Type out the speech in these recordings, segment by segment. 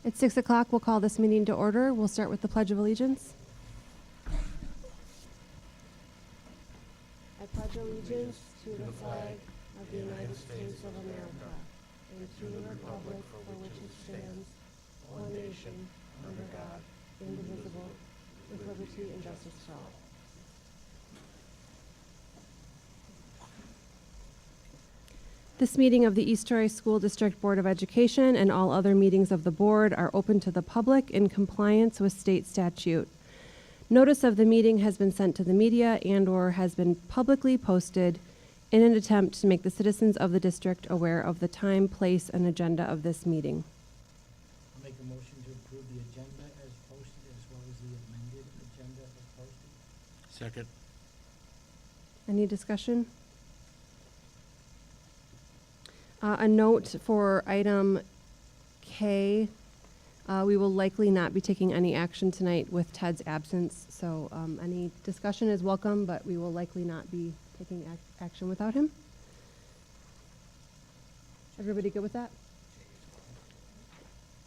At 6 o'clock, we'll call this meeting to order. We'll start with the Pledge of Allegiance. I pledge allegiance to the flag of the United States of America and to the republic for which it stands, one nation, under God, indivisible, with liberty and justice for all. This meeting of the East Troy School District Board of Education and all other meetings of the board are open to the public in compliance with state statute. Notice of the meeting has been sent to the media and/or has been publicly posted in an attempt to make the citizens of the district aware of the time, place, and agenda of this meeting. I'll make a motion to approve the agenda as posted as well as the amended agenda as posted. Second. Any discussion? A note for item K, we will likely not be taking any action tonight with Ted's absence, so any discussion is welcome, but we will likely not be taking action without him. Everybody good with that?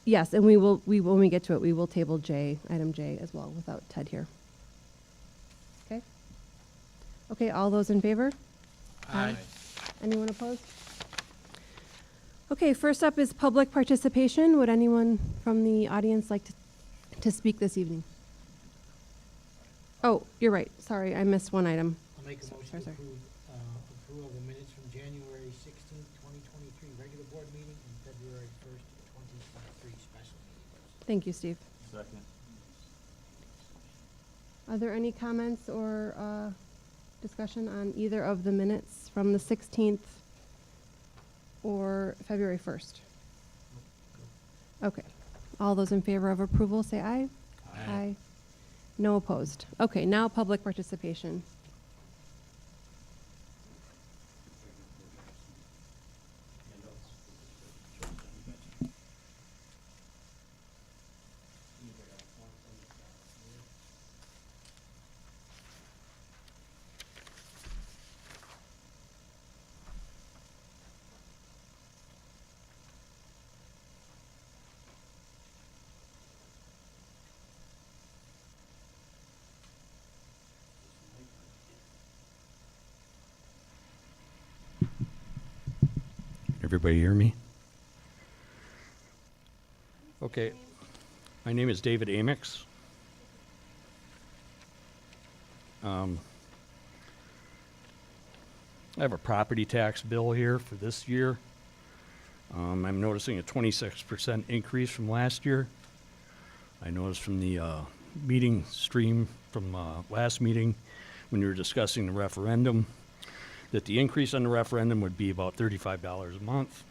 Yes, and we when we get to it, we will table J, item J as well, without Ted here. Okay? Okay, all those in favor? Aye. Anyone opposed? Okay, first up is public participation. Would anyone from the audience like to speak this evening? Oh, you're right. Sorry, I missed one item. I'll make a motion to Sorry. approve approval of the minutes from January 16th, 2023 regular board meeting and February 1st, 2023 special meeting. Thank you, Steve. Second. Are there any comments or discussion on either of the minutes from the 16th or February 1st? Okay. All those in favor of approval say aye. Aye. No opposed. Okay, now public participation. Everybody hear me? Okay. My name is David Amix. I have a property tax bill here for this year. I'm noticing a 26% increase from last year. I noticed from the meeting stream from last meeting when you were discussing the referendum that the increase on the referendum would be about $35 a month.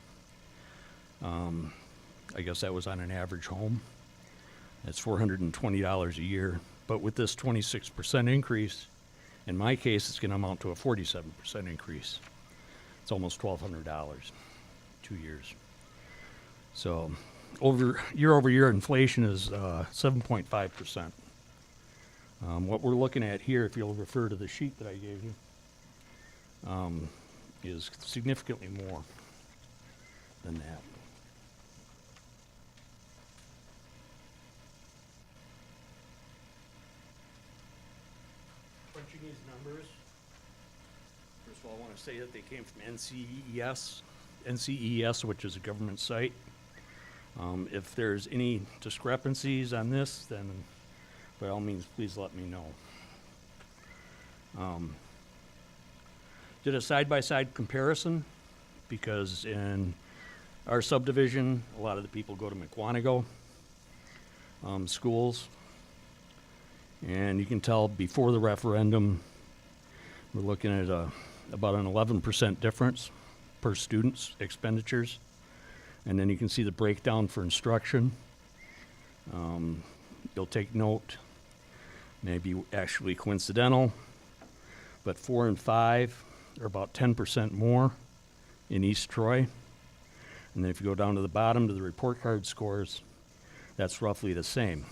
I guess that was on an average home. That's $420 a year. But with this 26% increase, in my case, it's going to amount to a 47% increase. It's almost $1,200, 2 years. So over year inflation is 7.5%. What we're looking at here, if you'll refer to the sheet that I gave you, is significantly more than that. Crunching these numbers, first of all, I want to say that they came from NCES, which is a government site. If there's any discrepancies on this, then by all means, please let me know. Did a side-by-side comparison because in our subdivision, a lot of the people go to McWanago schools. And you can tell before the referendum, we're looking at about an 11% difference per student's expenditures. And then you can see the breakdown for instruction. You'll take note, maybe actually coincidental, but 4 and 5 are about 10% more in East Troy. And then if you go down to the bottom to the report card scores, that's roughly the same.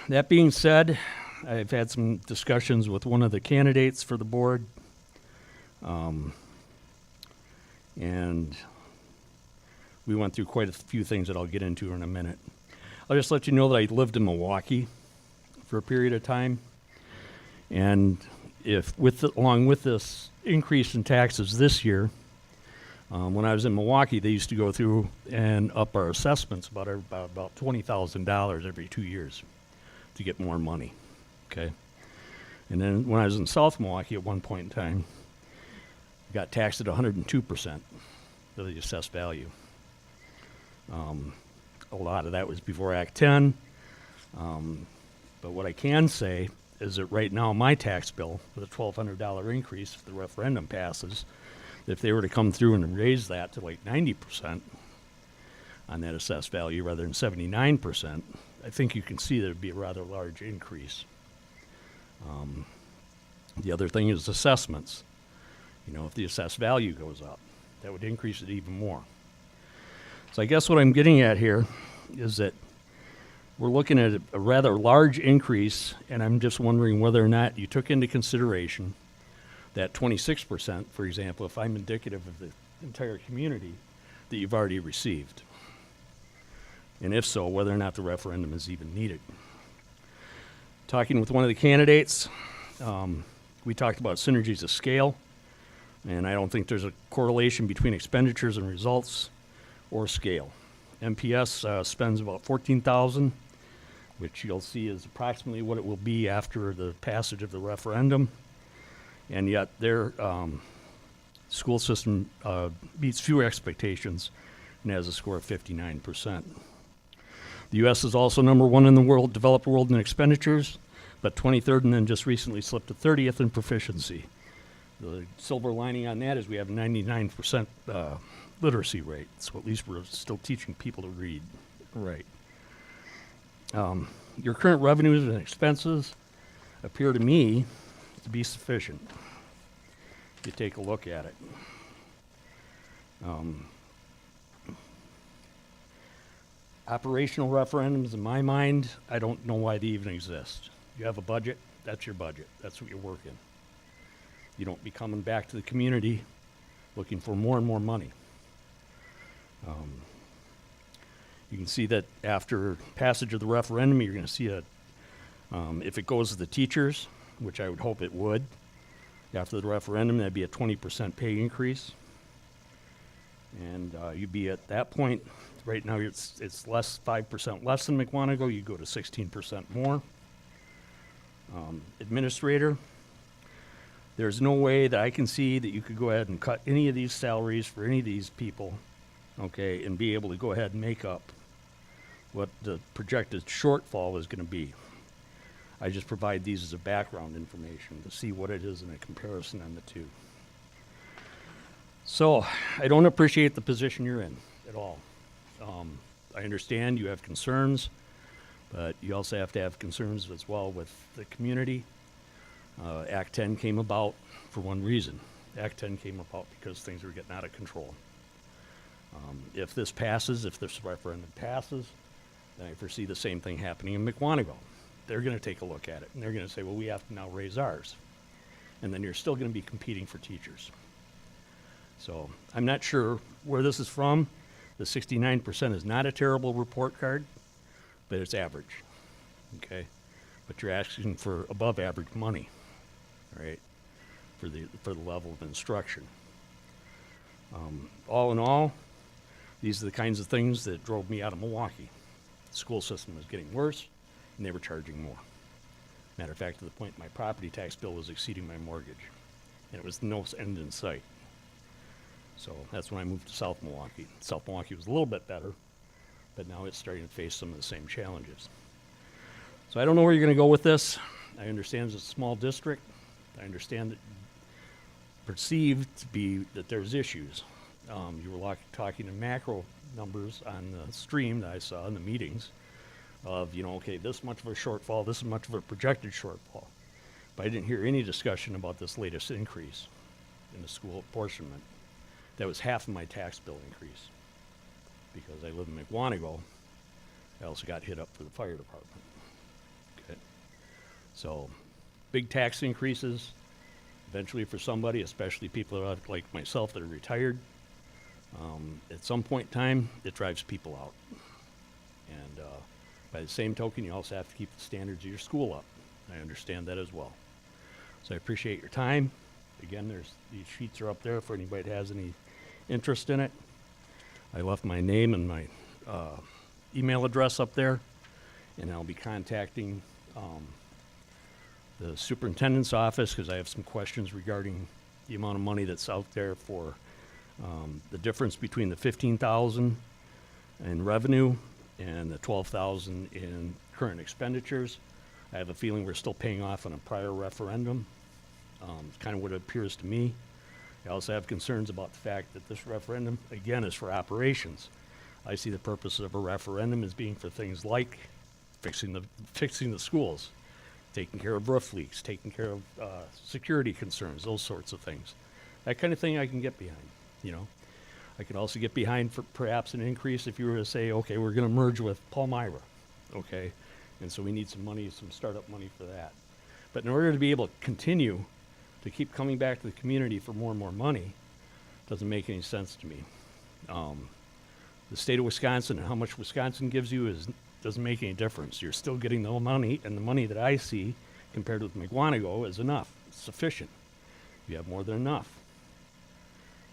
That being said, I've had some discussions with one of the candidates for the board. And we went through quite a few things that I'll get into in a minute. I'll just let you know that I lived in Milwaukee for a period of time. And along with this increase in taxes this year, when I was in Milwaukee, they used to go through and up our assessments about $20,000 every 2 years to get more money, okay? And then when I was in South Milwaukee at one point in time, I got taxed at 102% of the assessed value. A lot of that was before Act 10. But what I can say is that right now my tax bill with a $1,200 increase if the referendum passes, if they were to come through and raise that to like 90% on that assessed value rather than 79%, I think you can see that it'd be a rather large increase. The other thing is assessments. You know, if the assessed value goes up, that would increase it even more. So I guess what I'm getting at here is that we're looking at a rather large increase, and I'm just wondering whether or not you took into consideration that 26%, for example, if I'm indicative of the entire community, that you've already received. And if so, whether or not the referendum is even needed. Talking with one of the candidates, we talked about synergies of scale, and I don't think there's a correlation between expenditures and results or scale. MPS spends about $14,000, which you'll see is approximately what it will be after the passage of the referendum, and yet their school system meets fewer expectations and has a score of 59%. The U.S. is also #1 in the world, developed world in expenditures, but 23rd and then just recently slipped to 30th in proficiency. The silver lining on that is we have 99% literacy rate, so at least we're still teaching people to read and write. Your current revenues and expenses appear to me to be sufficient. If you take a look at it. Operational referendums, in my mind, I don't know why they even exist. You have a budget, that's your budget. That's what you're working. You don't be coming back to the community looking for more and more money. You can see that after passage of the referendum, you're going to see if it goes to the teachers, which I would hope it would, after the referendum, that'd be a 20% pay increase. And you'd be at that point, right now it's 5% less than McWanago, you go to 16% more. Administrator, there's no way that I can see that you could go ahead and cut any of these salaries for any of these people, okay, and be able to go ahead and make up what the projected shortfall is going to be. I just provide these as a background information to see what it is in a comparison on the two. So I don't appreciate the position you're in at all. I understand you have concerns, but you also have to have concerns as well with the community. Act 10 came about for one reason. Act 10 came about because things were getting out of control. If this passes, if this referendum passes, then I foresee the same thing happening in McWanago. They're going to take a look at it, and they're going to say, well, we have to now raise ours. And then you're still going to be competing for teachers. So I'm not sure where this is from. The 69% is not a terrible report card, but it's average, okay? But you're asking for above average money, right, for the level of instruction. All in all, these are the kinds of things that drove me out of Milwaukee. The school system was getting worse, and they were charging more. Matter of fact, to the point my property tax bill was exceeding my mortgage, and it was no end in sight. So that's when I moved to South Milwaukee. South Milwaukee was a little bit better, but now it's starting to face some of the same challenges. So I don't know where you're going to go with this. I understand it's a small district. I understand that perceived to be that there's issues. You were talking in macro numbers on the stream that I saw in the meetings of, you know, okay, this much of a shortfall, this much of a projected shortfall. But I didn't hear any discussion about this latest increase in the school apportionment. That was half of my tax bill increase. Because I live in McWanago, I also got hit up for the fire department. Okay. So, big tax increases, eventually for somebody, especially people that are like myself that are retired. At some point in time, it drives people out. And by the same token, you also have to keep the standards of your school up. I understand that as well. So I appreciate your time. Again, these sheets are up there for anybody that has any interest in it. I left my name and my email address up there, and I'll be contacting the superintendent's office because I have some questions regarding the amount of money that's out there for the difference between the 15,000 in revenue and the 12,000 in current expenditures. I have a feeling we're still paying off on a prior referendum. It's kind of what it appears to me. I also have concerns about the fact that this referendum, again, is for operations. I see the purpose of a referendum as being for things like fixing the schools, taking care of roof leaks, taking care of security concerns, those sorts of things. That kind of thing I can get behind, you know. I could also get behind for perhaps an increase if you were to say, okay, we're going to merge with Palmyra, okay? And so we need some money, some startup money for that. But in order to be able to continue to keep coming back to the community for more and more money, doesn't make any sense to me. The state of Wisconsin and how much Wisconsin gives you doesn't make any difference. You're still getting the money, and the money that I see compared with McGuanago is enough. It's sufficient. You have more than enough.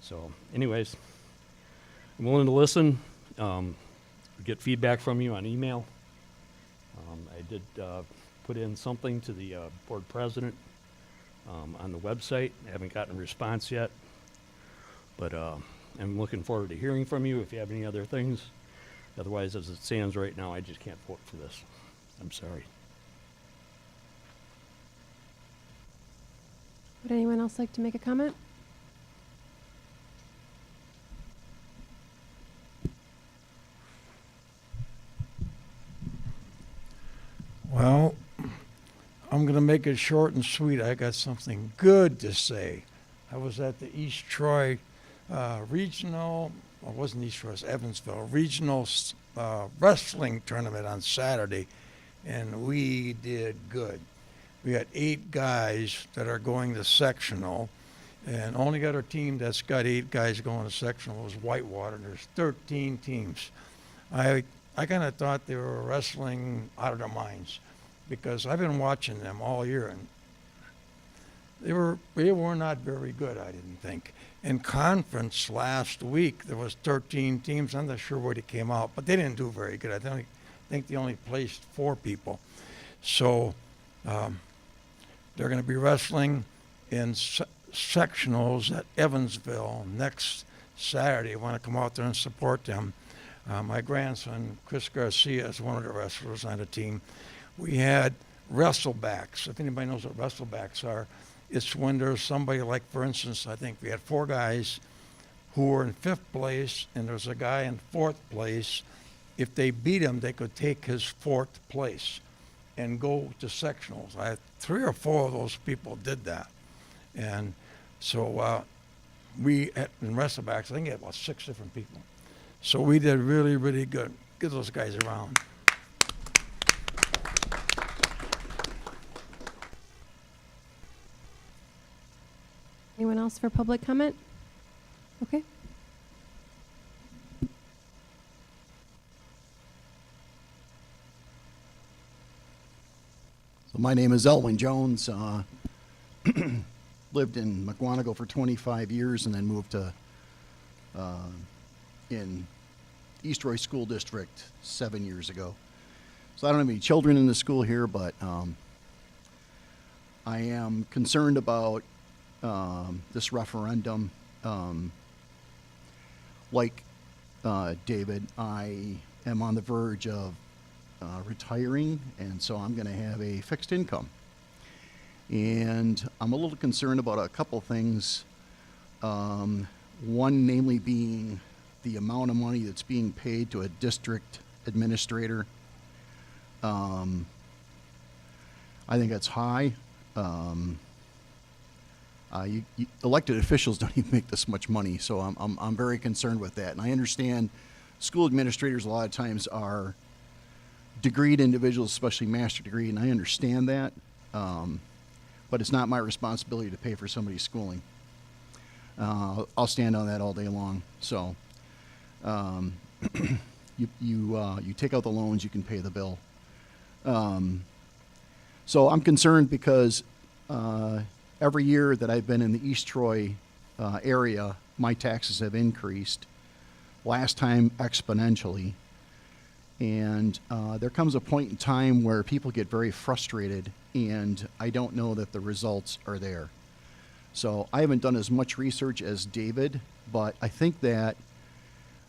So anyways, I'm willing to listen, get feedback from you on email. I did put in something to the board president on the website. I haven't gotten a response yet, but I'm looking forward to hearing from you if you have any other things. Otherwise, as it stands right now, I just can't vote for this. I'm sorry. Would anyone else like to make a comment? Well, I'm going to make it short and sweet. I got something good to say. I was at the East Troy Regional, well, it wasn't East Troy, it was Evansville, Regional Wrestling Tournament on Saturday, and we did good. We had 8 guys that are going to sectional, and only other team that's got 8 guys going to sectional was Whitewater, and there's 13 teams. I kind of thought they were wrestling out of their minds because I've been watching them all year, and they were not very good, I didn't think. In conference last week, there was 13 teams. I'm not sure where they came out, but they didn't do very good. I think they only placed 4 people. So they're going to be wrestling in sectionals at Evansville next Saturday. I want to come out there and support them. My grandson, Chris Garcia, is one of the wrestlers on the team. We had wrestlebacks. If anybody knows what wrestlebacks are, it's when there's somebody like, for instance, I think we had 4 guys who were in 5th place, and there's a guy in 4th place. If they beat him, they could take his 4th place and go to sectionals. 3 or 4 of those people did that. And so we, in wrestlebacks, I think we had about 6 different people. So we did really, really good. Give those guys a round. Anyone else for public comment? Okay. So my name is Elwin Jones. Lived in McGuanago for 25 years and then moved to in East Troy School District 7 years ago. So I don't have any children in the school here, but I am concerned about this referendum. Like David, I am on the verge of retiring, and so I'm going to have a fixed income. And I'm a little concerned about a couple things. One, namely, being the amount of money that's being paid to a district administrator. I think that's high. Elected officials don't even make this much money, so I'm very concerned with that. And I understand school administrators a lot of times are degreed individuals, especially master degree, and I understand that. But it's not my responsibility to pay for somebody's schooling. I'll stand on that all day long. So You take out the loans, you can pay the bill. So I'm concerned because every year that I've been in the East Troy area, my taxes have increased. Last time exponentially. And there comes a point in time where people get very frustrated, and I don't know that the results are there. So I haven't done as much research as David, but I think that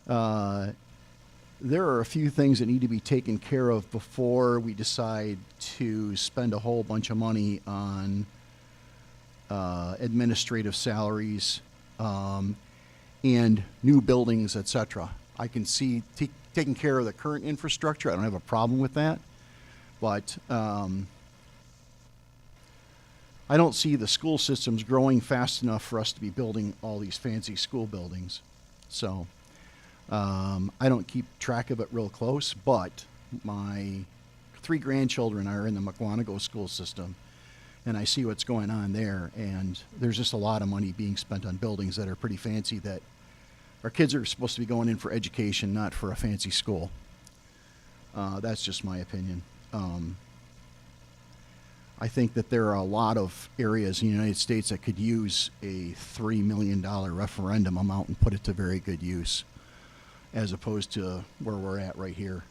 there are a few things that need to be taken care of before we decide to spend a whole bunch of money on administrative salaries and new buildings, etc. I can see taking care of the current infrastructure. I don't have a problem with that, but I don't see the school systems growing fast enough for us to be building all these fancy school buildings. So I don't keep track of it real close, but my 3 grandchildren are in the McWanago school system, and I see what's going on there, and there's just a lot of money being spent on buildings that are pretty fancy that our kids are supposed to be going in for education, not for a fancy school. That's just my opinion. I think that there are a lot of areas in the United States that could use a $3 million referendum amount and put it to very good use, as opposed to where we're at right here.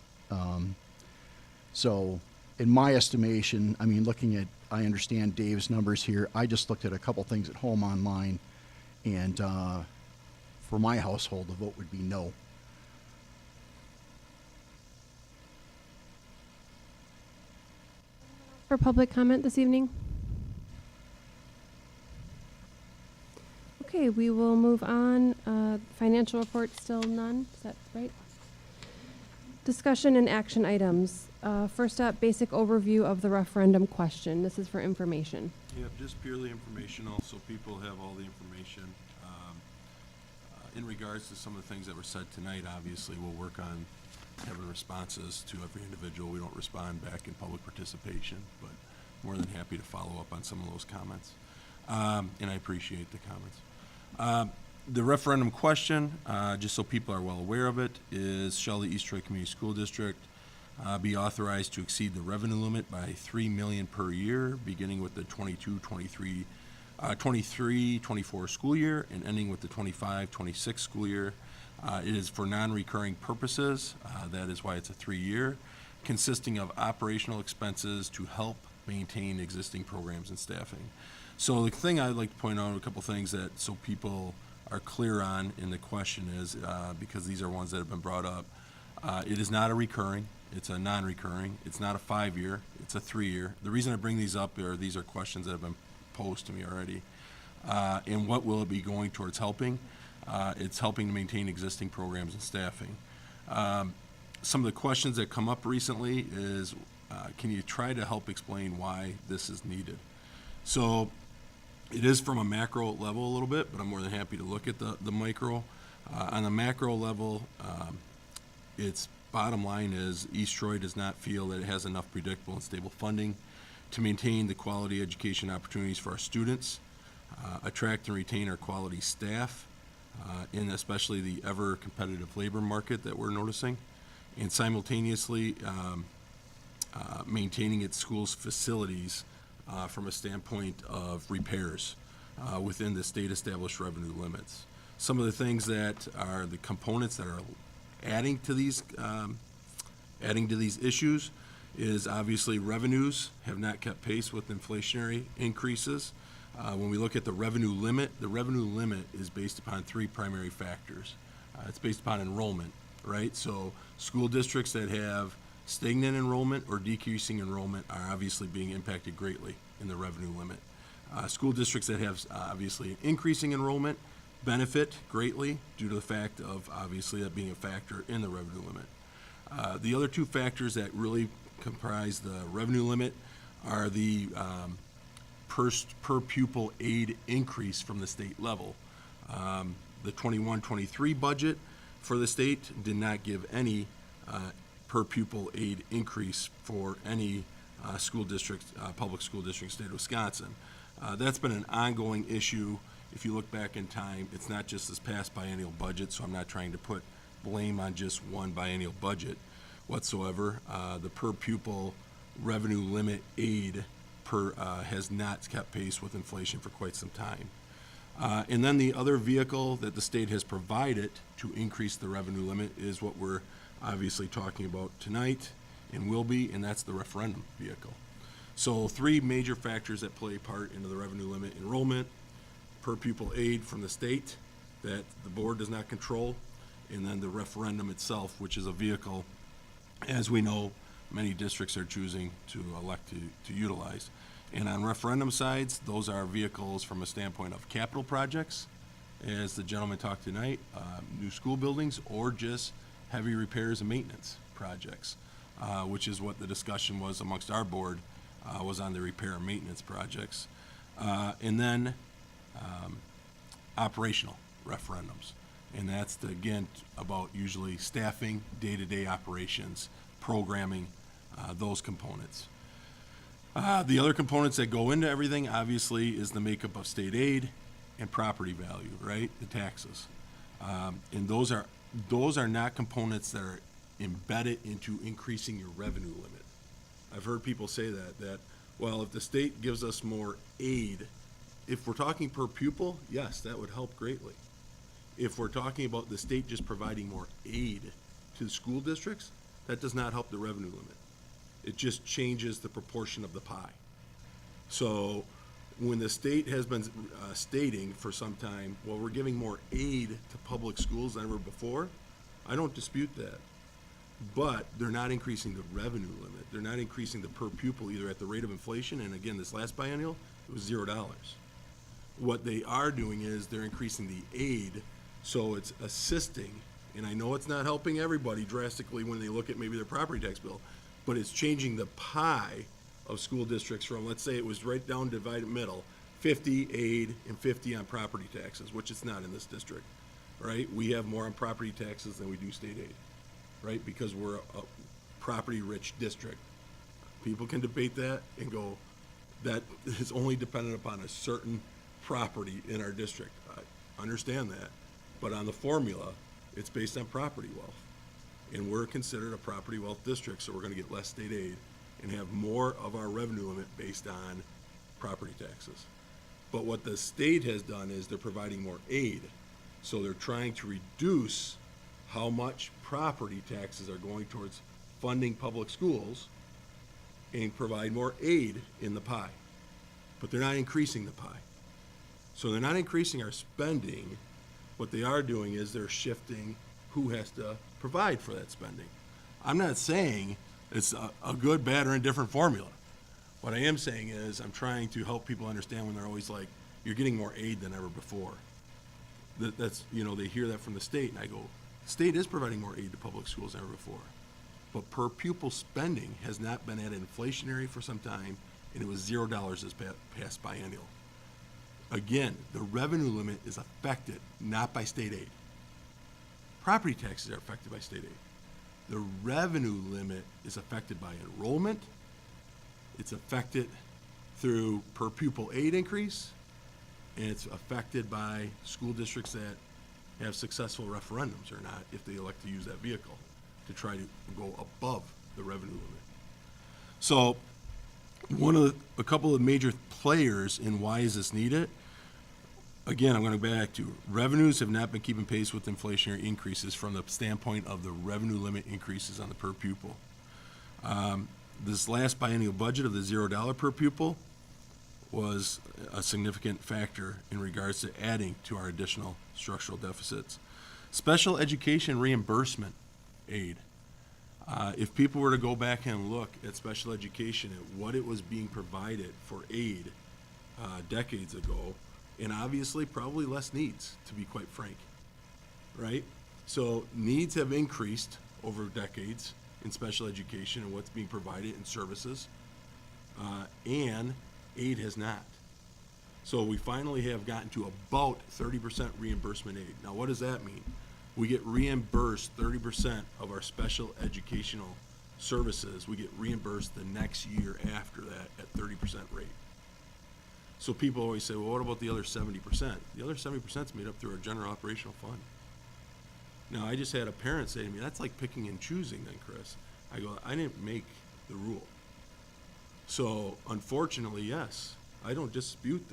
So in my estimation, I mean, I understand Dave's numbers here. I just looked at a couple things at home online, and for my household, the vote would be no. For public comment this evening? Okay, we will move on. Financial report, still none. Is that right? Discussion and action items. First up, basic overview of the referendum question. This is for information. Yep, just purely informational, so people have all the information. In regards to some of the things that were said tonight, obviously, we'll work on having responses to every individual. We don't respond back in public participation, but more than happy to follow up on some of those comments. And I appreciate the comments. The referendum question, just so people are well aware of it, is shall the East Troy Community School District be authorized to exceed the revenue limit by $3 million per year, beginning with the 23-24 school year and ending with the 25-26 school year. It is for non-recurring purposes. That is why it's a 3-year, consisting of operational expenses to help maintain existing programs and staffing. So the thing I'd like to point out, a couple things that so people are clear on in the question is, because these are ones that have been brought up, it is not a recurring, it's a non-recurring, it's not a 5-year, it's a 3-year. The reason I bring these up are these are questions that have been posed to me already. And what will it be going towards helping? It's helping to maintain existing programs and staffing. Some of the questions that come up recently is, can you try to help explain why this is needed? So it is from a macro level a little bit, but I'm more than happy to look at the micro. On the macro level, its bottom line is East Troy does not feel that it has enough predictable and stable funding to maintain the quality education opportunities for our students, attract and retain our quality staff, in especially the ever competitive labor market that we're noticing, and simultaneously maintaining its school's facilities from a standpoint of repairs within the state established revenue limits. Some of the things that are the components that are adding to these issues is obviously revenues have not kept pace with inflationary increases. When we look at the revenue limit is based upon 3 primary factors. It's based upon enrollment, right? So school districts that have stagnant enrollment or decreasing enrollment are obviously being impacted greatly in the revenue limit. School districts that have obviously increasing enrollment benefit greatly due to the fact of obviously that being a factor in the revenue limit. The other 2 factors that really comprise the revenue limit are the per pupil aid increase from the state level. The 21-23 budget for the state did not give any per pupil aid increase for any school district, public school district, state of Wisconsin. That's been an ongoing issue. If you look back in time, it's not just this past biennial budget, so I'm not trying to put blame on just one biennial budget whatsoever. The per pupil revenue limit aid has not kept pace with inflation for quite some time. And then the other vehicle that the state has provided to increase the revenue limit is what we're obviously talking about tonight and will be, and that's the referendum vehicle. So 3 major factors that play a part into the revenue limit: enrollment, per pupil aid from the state that the board does not control, and then the referendum itself, which is a vehicle, as we know, many districts are choosing to elect to utilize. And on referendum sides, those are vehicles from a standpoint of capital projects, as the gentleman talked tonight, new school buildings, or just heavy repairs and maintenance projects, which is what the discussion was amongst our board, was on the repair and maintenance projects. And then operational referendums. And that's, again, about usually staffing, day-to-day operations, programming, those components. The other components that go into everything, obviously, is the makeup of state aid and property value, right? The taxes. And those are not components that are embedded into increasing your revenue limit. I've heard people say that, well, if the state gives us more aid, if we're talking per pupil, yes, that would help greatly. If we're talking about the state just providing more aid to the school districts, that does not help the revenue limit. It just changes the proportion of the pie. So when the state has been stating for some time, well, we're giving more aid to public schools than ever before, I don't dispute that. But they're not increasing the revenue limit. They're not increasing the per pupil either at the rate of inflation, and again, this last biennial, it was $0. What they are doing is they're increasing the aid, so it's assisting, and I know it's not helping everybody drastically when they look at maybe their property tax bill, but it's changing the pie of school districts from, let's say it was right down divided middle, 50 aid and 50 on property taxes, which it's not in this district, right? We have more on property taxes than we do state aid, right? Because we're a property-rich district. People can debate that and go, that is only dependent upon a certain property in our district. I understand that, but on the formula, it's based on property wealth. And we're considered a property wealth district, so we're gonna get less state aid and have more of our revenue limit based on property taxes. But what the state has done is they're providing more aid. So they're trying to reduce how much property taxes are going towards funding public schools and provide more aid in the pie. But they're not increasing the pie. So they're not increasing our spending. What they are doing is they're shifting who has to provide for that spending. I'm not saying it's a good, bad, or indifferent formula. What I am saying is I'm trying to help people understand when they're always like, you're getting more aid than ever before. That's, you know, they hear that from the state, and I go, the state is providing more aid to public schools than ever before. But per pupil spending has not been at inflationary for some time, and it was $0 this past biennial. Again, the revenue limit is affected not by state aid. Property taxes are affected by state aid. The revenue limit is affected by enrollment. It's affected through per pupil aid increase, and it's affected by school districts that have successful referendums or not, if they elect to use that vehicle to try to go above the revenue limit. So a couple of major players in why is this needed. Again, I'm going to go back to revenues have not been keeping pace with inflationary increases from the standpoint of the revenue limit increases on the per pupil. This last biennial budget of the $0 per pupil was a significant factor in regards to adding to our additional structural deficits. Special education reimbursement aid. If people were to go back and look at special education, at what it was being provided for aid decades ago, and obviously probably less needs, to be quite frank, right? So needs have increased over decades in special education and what's being provided in services, and aid has not. So we finally have gotten to about 30% reimbursement aid. Now, what does that mean? We get reimbursed 30% of our special educational services. We get reimbursed the next year after that at 30% rate. So people always say, well, what about the other 70%? The other 70% is made up through our general operational fund. Now, I just had a parent say to me, that's like picking and choosing then, Chris. I go, I didn't make the rule. So unfortunately, yes, I don't dispute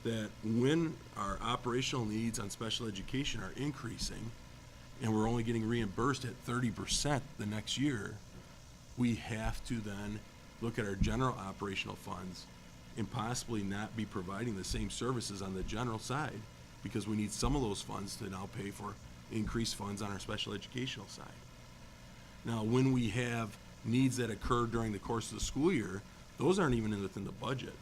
that when our operational needs on special education are increasing and we're only getting reimbursed at 30% the next year, we have to then look at our general operational funds and possibly not be providing the same services on the general side, because we need some of those funds to now pay for increased funds on our special educational side. Now, when we have needs that occur during the course of the school year, those aren't even within the budget.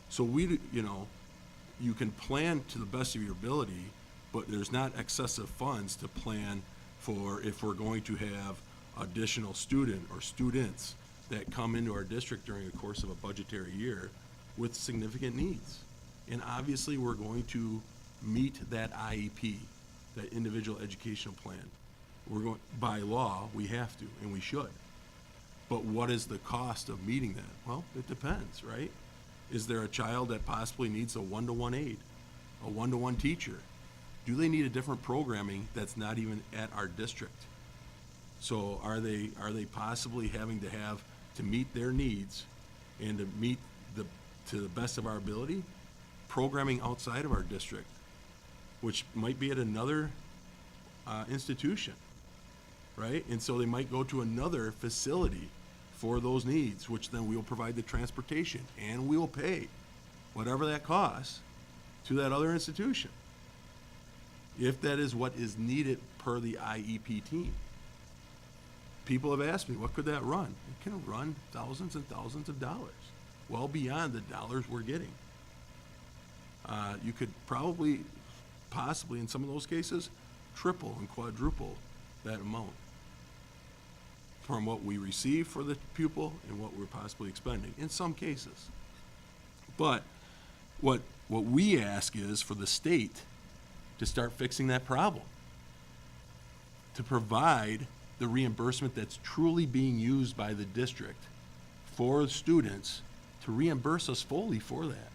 So you can plan to the best of your ability, but there's not excessive funds to plan for if we're going to have additional student or students that come into our district during the course of a budgetary year with significant needs. And obviously, we're going to meet that IEP, that individual educational plan. By law, we have to, and we should. But what is the cost of meeting that? Well, it depends, right? Is there a child that possibly needs a one-to-one aide, a one-to-one teacher? Do they need a different programming that's not even at our district? So are they possibly having to meet their needs and to meet to the best of our ability, programming outside of our district, which might be at another institution, right? And so they might go to another facility for those needs, which then we'll provide the transportation and we'll pay whatever that costs to that other institution, if that is what is needed per the IEP team. People have asked me, what could that run? It can run thousands and thousands of dollars, well beyond the dollars we're getting. You could possibly in some of those cases, triple and quadruple that amount from what we receive for the pupil and what we're possibly expending in some cases. But what we ask is for the state to start fixing that problem, to provide the reimbursement that's truly being used by the district for students, to reimburse us fully for that.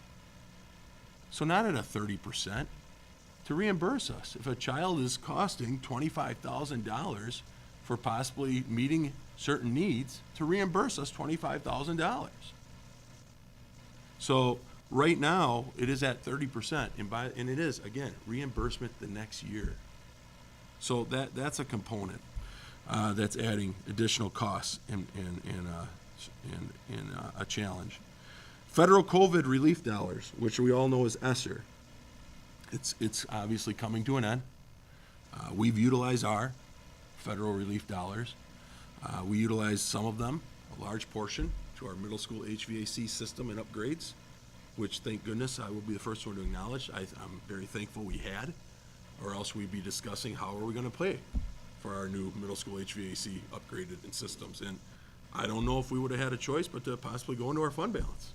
So not at a 30%, to reimburse us. If a child is costing $25,000 for possibly meeting certain needs, to reimburse us $25,000. So right now, it is at 30%, and it is, again, reimbursement the next year. So that's a component that's adding additional costs and a challenge. Federal COVID relief dollars, which we all know is ESSER. It's obviously coming to an end. We've utilized our federal relief dollars. We utilized some of them, a large portion, to our middle school HVAC system and upgrades, which, thank goodness, I will be the first one to acknowledge. I'm very thankful we had, or else we'd be discussing how are we going to pay for our new middle school HVAC upgraded in systems. And I don't know if we would have had a choice but to possibly go into our fund balance,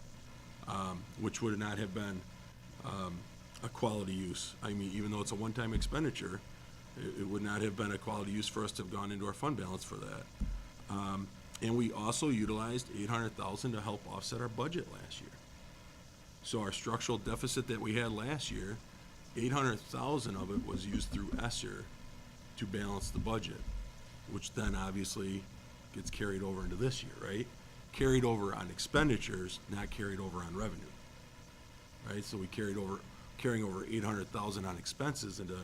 which would not have been a quality use. I mean, even though it's a one-time expenditure, it would not have been a quality use for us to have gone into our fund balance for that. And we also utilized $800,000 to help offset our budget last year. So our structural deficit that we had last year, $800,000 of it was used through ESSER to balance the budget, which then obviously gets carried over into this year, right? Carried over on expenditures, not carried over on revenue, right? So we carrying over $800,000 on expenses into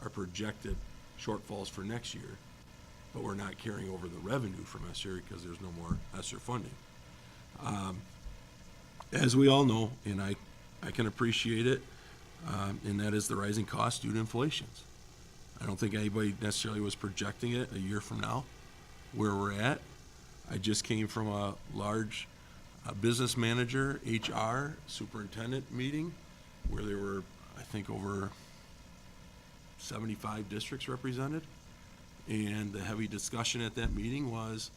our projected shortfalls for next year, but we're not carrying over the revenue from ESSER because there's no more ESSER funding. As we all know, and I can appreciate it, and that is the rising cost due to inflations. I don't think anybody necessarily was projecting it a year from now, where we're at. I just came from a large business manager, HR, superintendent meeting, where there were, I think, over 75 districts represented. And the heavy discussion at that meeting was,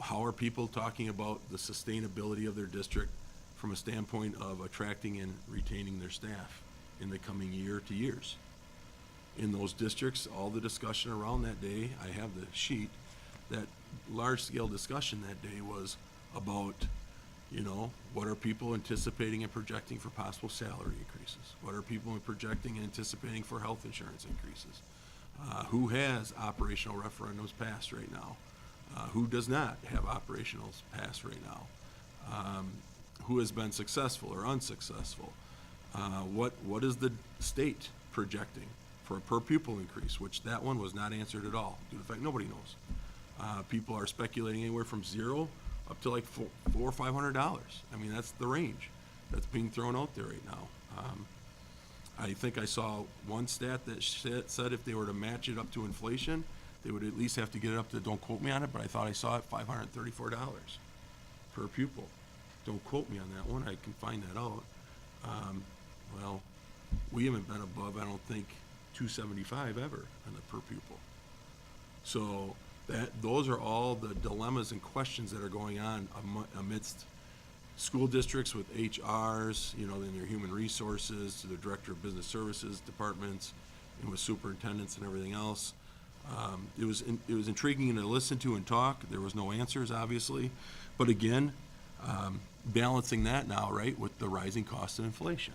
how are people talking about the sustainability of their district from a standpoint of attracting and retaining their staff in the coming year to years? In those districts, all the discussion around that day, I have the sheet, that large-scale discussion that day was about, what are people anticipating and projecting for possible salary increases? What are people projecting and anticipating for health insurance increases? Who has operational referendums passed right now? Who does not have operationals passed right now? Who has been successful or unsuccessful? What is the state projecting for a per pupil increase, which that one was not answered at all, due to the fact nobody knows. People are speculating anywhere from $0 up to like $400 or $500. I mean, that's the range that's being thrown out there right now. I think I saw one stat that said if they were to match it up to inflation, they would at least have to get it up to, don't quote me on it, but I thought I saw it $534 per pupil. Don't quote me on that one, I can find that out. Well, we haven't been above, I don't think, $275 ever on the per pupil. So those are all the dilemmas and questions that are going on amidst school districts with HRs, you know, then their human resources, to the director of business services departments, and with superintendents and everything else. It was intriguing to listen to and talk. There was no answers, obviously, but again, balancing that now, right, with the rising cost of inflation.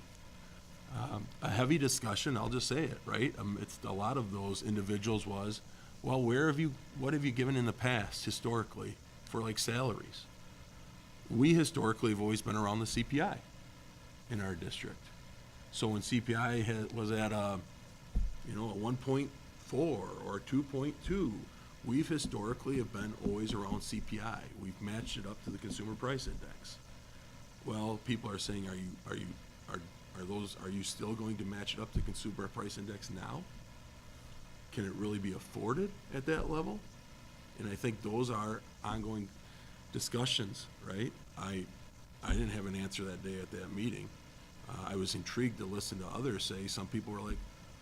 A heavy discussion, I'll just say it, right? It's a lot of those individuals was, well, what have you given in the past historically for like salaries? We historically have always been around the CPI in our district. So when CPI was at a 1.4 or 2.2, we've historically have been always around CPI. We've matched it up to the consumer price index. Well, people are saying, are you still going to match it up to consumer price index now? Can it really be afforded at that level? And I think those are ongoing discussions, right? I didn't have an answer that day at that meeting. I was intrigued to listen to others say, some people were like,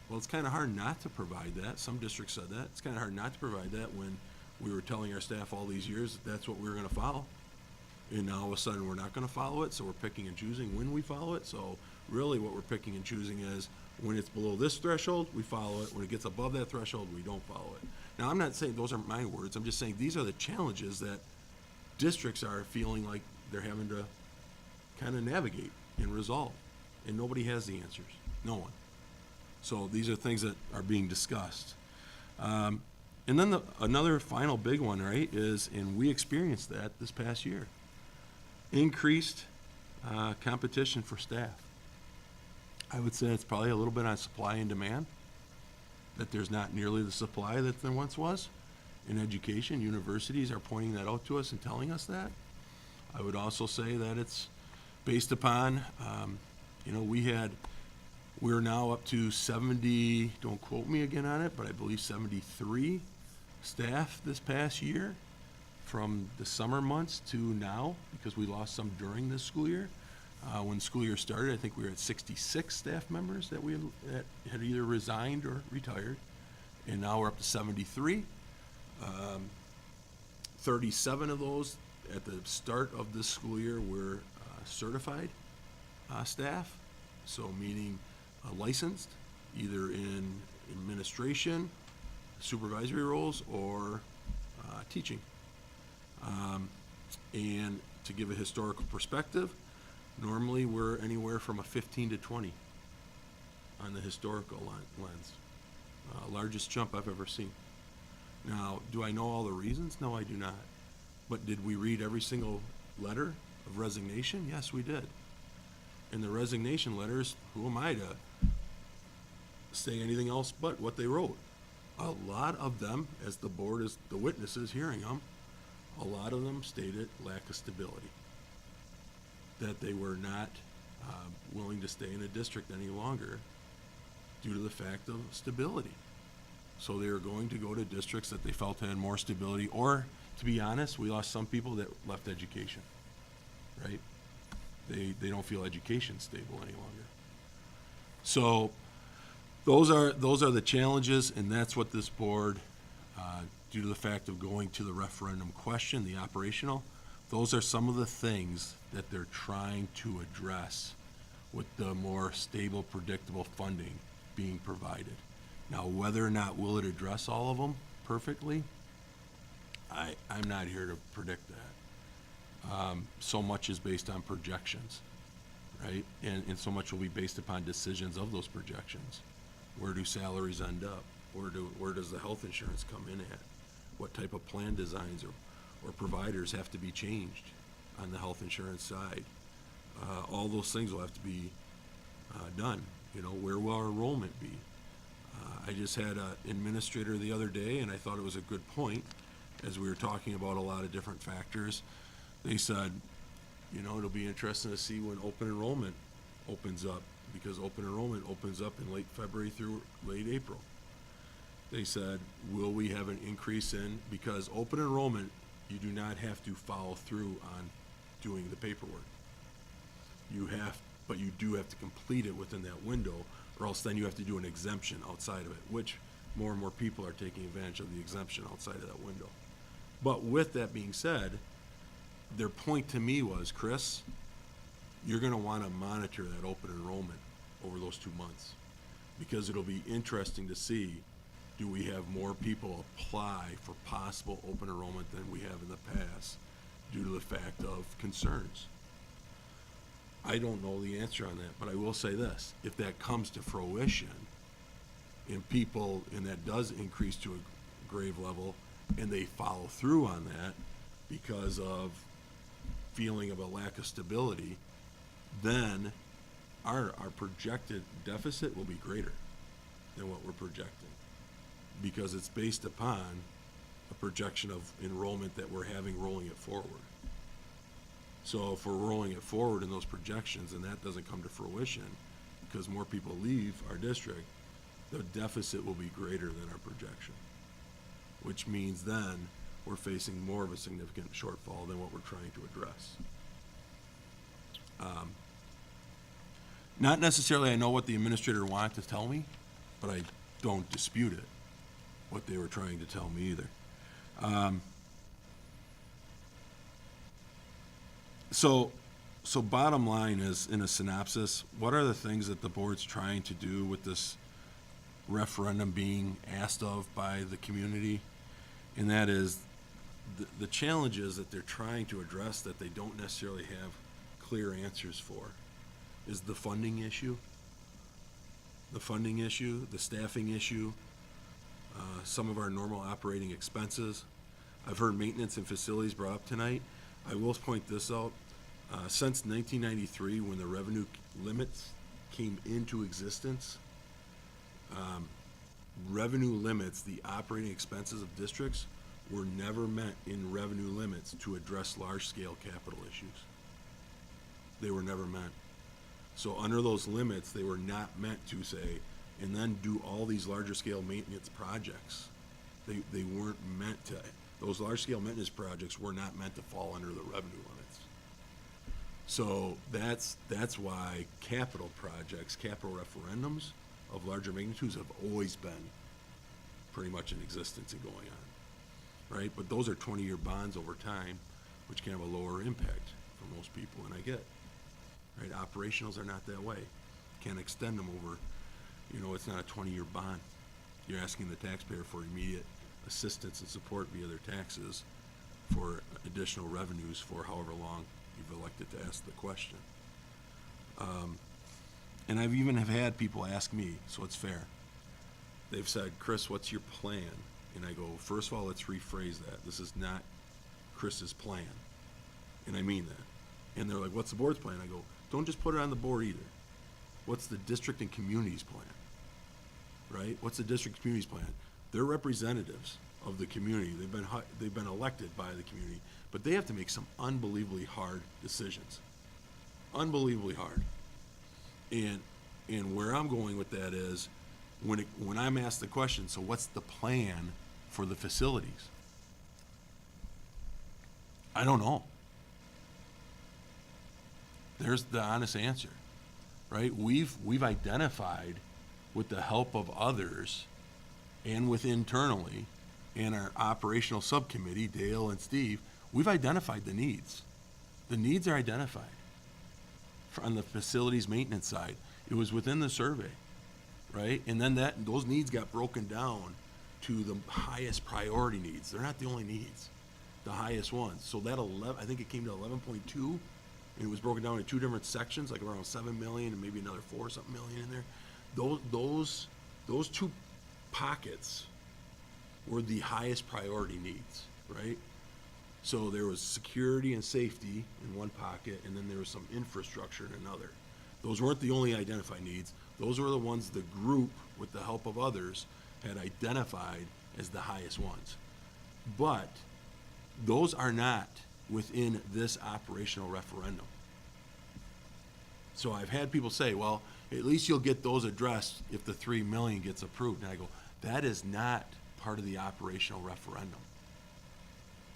well, it's kind of hard not to provide that. Some districts said that. It's kind of hard not to provide that when we were telling our staff all these years that that's what we were going to follow. And now all of a sudden we're not going to follow it, so we're picking and choosing when we follow it. So really what we're picking and choosing is when it's below this threshold, we follow it. When it gets above that threshold, we don't follow it. Now, I'm not saying those aren't my words. I'm just saying these are the challenges that districts are feeling like they're having to kind of navigate and resolve. And nobody has the answers. No one. So these are things that are being discussed. And then another final big one, right, is, and we experienced that this past year, increased competition for staff. I would say it's probably a little bit on supply and demand, that there's not nearly the supply that there once was in education. Universities are pointing that out to us and telling us that. I would also say that it's based upon, we're now up to 70, don't quote me again on it, but I believe 73 staff this past year from the summer months to now, because we lost some during this school year. When school year started, I think we were at 66 staff members that had either resigned or retired, and now we're up to 73. 37 of those at the start of this school year were certified staff, so meaning licensed, either in administration, supervisory roles, or teaching. And to give a historical perspective, normally we're anywhere from a 15 to 20 on the historical lens. Largest jump I've ever seen. Now, do I know all the reasons? No, I do not. But did we read every single letter of resignation? Yes, we did. In the resignation letters, who am I to say anything else but what they wrote? A lot of them, as the board is the witnesses hearing them, a lot of them stated lack of stability. That they were not willing to stay in a district any longer due to the fact of stability. So they were going to go to districts that they felt had more stability, or, to be honest, we lost some people that left education, right? They don't feel education stable any longer. So those are the challenges, and that's what this board, due to the fact of going to the referendum question, the operational, those are some of the things that they're trying to address with the more stable, predictable funding being provided. Now, whether or not will it address all of them perfectly, I'm not here to predict that. So much is based on projections, right? And so much will be based upon decisions of those projections. Where do salaries end up? Where does the health insurance come in at? What type of plan designs or providers have to be changed on the health insurance side? All those things will have to be done. You know, where will our enrollment be? I just had an administrator the other day, and I thought it was a good point, as we were talking about a lot of different factors. They said, you know, it'll be interesting to see when open enrollment opens up, because open enrollment opens up in late February through late April. They said, will we have an increase in, because open enrollment, you do not have to follow through on doing the paperwork. But you do have to complete it within that window, or else then you have to do an exemption outside of it, which more and more people are taking advantage of the exemption outside of that window. But with that being said, their point to me was, Chris, you're gonna wanna monitor that open enrollment over those 2 months, because it'll be interesting to see, do we have more people apply for possible open enrollment than we have in the past due to the fact of concerns? I don't know the answer on that, but I will say this, if that comes to fruition and that does increase to a grave level, and they follow through on that because of feeling of a lack of stability, then our projected deficit will be greater than what we're projecting, because it's based upon a projection of enrollment that we're having rolling it forward. So if we're rolling it forward in those projections and that doesn't come to fruition because more people leave our district, the deficit will be greater than our projection, which means then we're facing more of a significant shortfall than what we're trying to address. Not necessarily I know what the administrator wanted to tell me, but I don't dispute it, what they were trying to tell me either. So bottom line is, in a synopsis, what are the things that the board's trying to do with this referendum being asked of by the community? And that is, the challenges that they're trying to address that they don't necessarily have clear answers for is the funding issue, the staffing issue, some of our normal operating expenses. I've heard maintenance and facilities brought up tonight. I will point this out. Since 1993, when the revenue limits came into existence, revenue limits, the operating expenses of districts, were never meant in revenue limits to address large-scale capital issues. They were never meant. So under those limits, they were not meant to say, and then do all these larger-scale maintenance projects. They weren't meant to. Those large-scale maintenance projects were not meant to fall under the revenue limits. So that's why capital projects, capital referendums of larger magnitudes have always been pretty much in existence and going on, right? But those are 20-year bonds over time, which can have a lower impact for most people, and I get, right? Operationals are not that way. Can't extend them over, it's not a 20-year bond. You're asking the taxpayer for immediate assistance and support via their taxes for additional revenues for however long you've elected to ask the question. And I've even have had people ask me, so it's fair. They've said, Chris, what's your plan? And I go, first of all, let's rephrase that. This is not Chris's plan. And I mean that. And they're like, what's the board's plan? I go, don't just put it on the board either. What's the district and community's plan? Right? What's the district and community's plan? They're representatives of the community. They've been elected by the community, but they have to make some unbelievably hard decisions. Unbelievably hard. And where I'm going with that is, when I'm asked the question, so what's the plan for the facilities? I don't know. There's the honest answer, right? We've identified, with the help of others and with internally, and our operational subcommittee, Dale and Steve, we've identified the needs. The needs are identified. On the facilities maintenance side, it was within the survey, right? And then those needs got broken down to the highest priority needs. They're not the only needs, the highest ones. So that I think it came to 11.2, and it was broken down into two different sections, like around 7 million and maybe another 4 something million in there. Those two pockets were the highest priority needs, right? So there was security and safety in one pocket, and then there was some infrastructure in another. Those weren't the only identified needs. Those were the ones the group, with the help of others, had identified as the highest ones. But those are not within this operational referendum. So I've had people say, well, at least you'll get those addressed if the 3 million gets approved. And I go, that is not part of the operational referendum.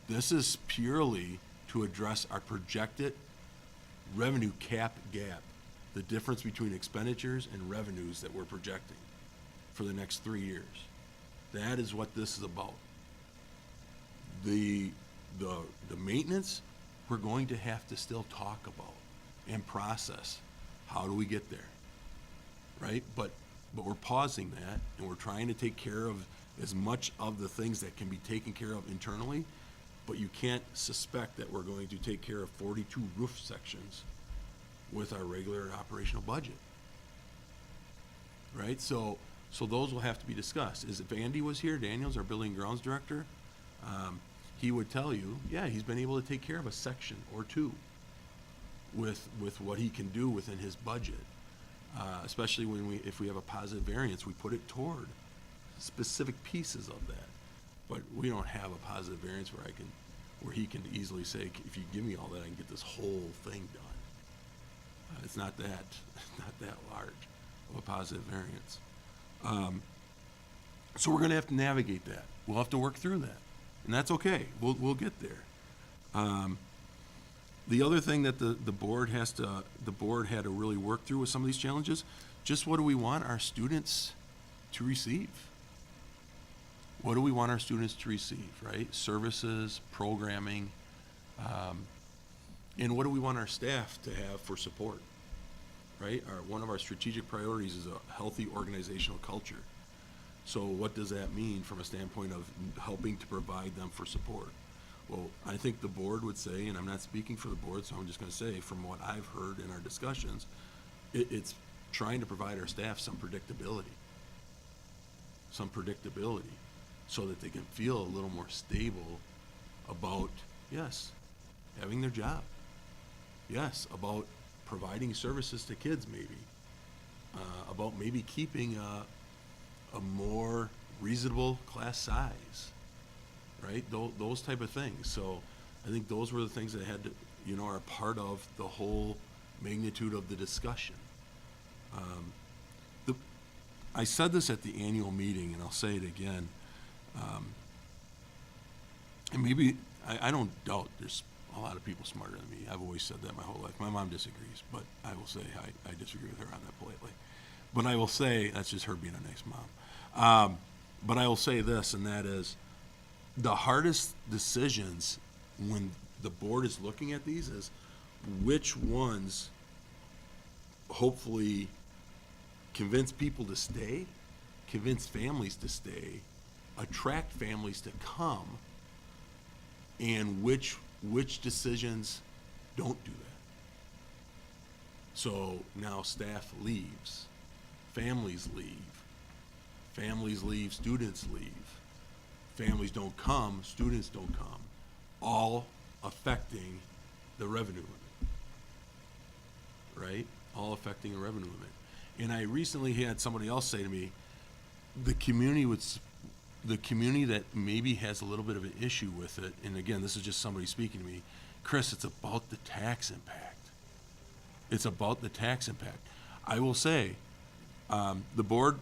This is purely to address our projected revenue cap gap, the difference between expenditures and revenues that we're projecting for the next 3 years. That is what this is about. The maintenance, we're going to have to still talk about and process. How do we get there? Right? But we're pausing that, and we're trying to take care of as much of the things that can be taken care of internally, but you can't suspect that we're going to take care of 42 roof sections with our regular operational budget. Right? So those will have to be discussed. If Andy was here, Daniels, our building and grounds director, he would tell you, yeah, he's been able to take care of a section or two with what he can do within his budget. Especially if we have a positive variance, we put it toward specific pieces of that. But we don't have a positive variance where he can easily say, if you give me all that, I can get this whole thing done. It's not that large of a positive variance. So we're gonna have to navigate that. We'll have to work through that, and that's okay. We'll get there. The other thing that the board had to really work through with some of these challenges, just what do we want our students to receive? What do we want our students to receive, right? Services, programming, and what do we want our staff to have for support, right? One of our strategic priorities is a healthy organizational culture. So what does that mean from a standpoint of helping to provide them for support? Well, I think the board would say, and I'm not speaking for the board, so I'm just gonna say, from what I've heard in our discussions, it's trying to provide our staff some predictability, so that they can feel a little more stable about, yes, having their job. Yes, about providing services to kids maybe. About maybe keeping a more reasonable class size, right? Those type of things. So I think those were the things that had to, are part of the whole magnitude of the discussion. I said this at the annual meeting, and I'll say it again. And maybe, I don't doubt there's a lot of people smarter than me. I've always said that my whole life. My mom disagrees, but I will say I disagree with her on that politely. But I will say, that's just her being a nice mom. But I will say this, and that is, the hardest decisions when the board is looking at these is which ones hopefully convince people to stay, convince families to stay, attract families to come, and which decisions don't do that. So now staff leaves, families leave, students leave, families don't come, students don't come, all affecting the revenue limit, right? All affecting the revenue limit. And I recently had somebody else say to me, the community that maybe has a little bit of an issue with it, and again, this is just somebody speaking to me, Chris, it's about the tax impact. It's about the tax impact. I will say, the board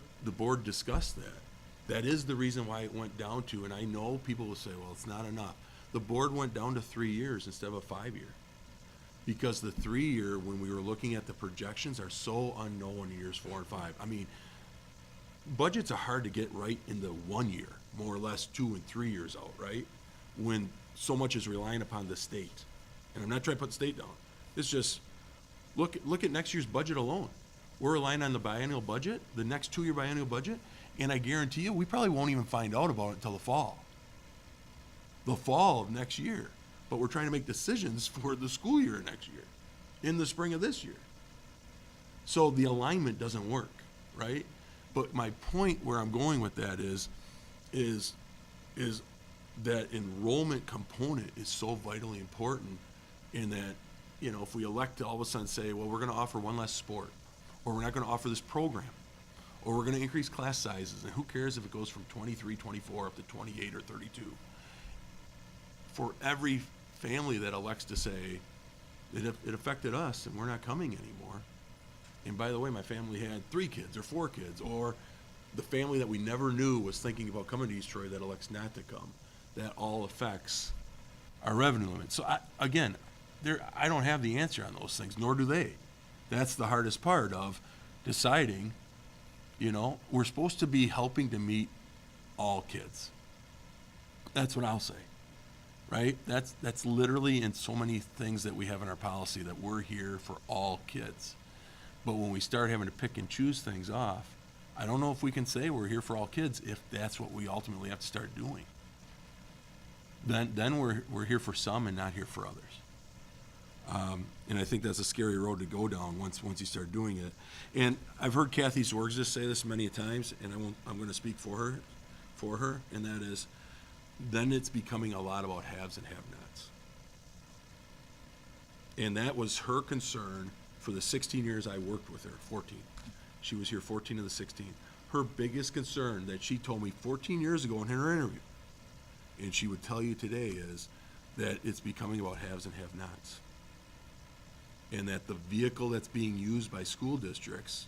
discussed that. That is the reason why it went down to, and I know people will say, well, it's not enough. The board went down to 3 years instead of a 5-year. Because the 3-year, when we were looking at the projections, are so unknown in years 4 and 5. I mean, budgets are hard to get right in the 1 year, more or less 2 and 3 years out, right? When so much is relying upon the state. And I'm not trying to put the state down. It's just, look at next year's budget alone. We're relying on the biennial budget, the next 2-year biennial budget, and I guarantee you, we probably won't even find out about it until the fall of next year. But we're trying to make decisions for the school year next year, in the spring of this year. So the alignment doesn't work, right? But my point where I'm going with that is that enrollment component is so vitally important in that, you know, if we elect to all of a sudden say, well, we're gonna offer one less sport, or we're not gonna offer this program, or we're gonna increase class sizes, and who cares if it goes from 23, 24 up to 28 or 32? For every family that elects to say, it affected us and we're not coming anymore. And by the way, my family had 3 kids or 4 kids, or the family that we never knew was thinking about coming to East Troy that elects not to come. That all affects our revenue limit. So I don't have the answer on those things, nor do they. That's the hardest part of deciding, you know, we're supposed to be helping to meet all kids. That's what I'll say, right? That's literally in so many things that we have in our policy, that we're here for all kids. But when we start having to pick and choose things off, I don't know if we can say we're here for all kids if that's what we ultimately have to start doing. Then we're here for some and not here for others. And I think that's a scary road to go down once you start doing it. And I've heard Kathy Zorgs just say this many times, and I'm going to speak for her, and that is, then it's becoming a lot about haves and have-nots. And that was her concern for the 16 years I worked with her, 14. She was here 14 of the 16. Her biggest concern that she told me 14 years ago in her interview, and she would tell you today, is that it's becoming about haves and have-nots. And that the vehicle that's being used by school districts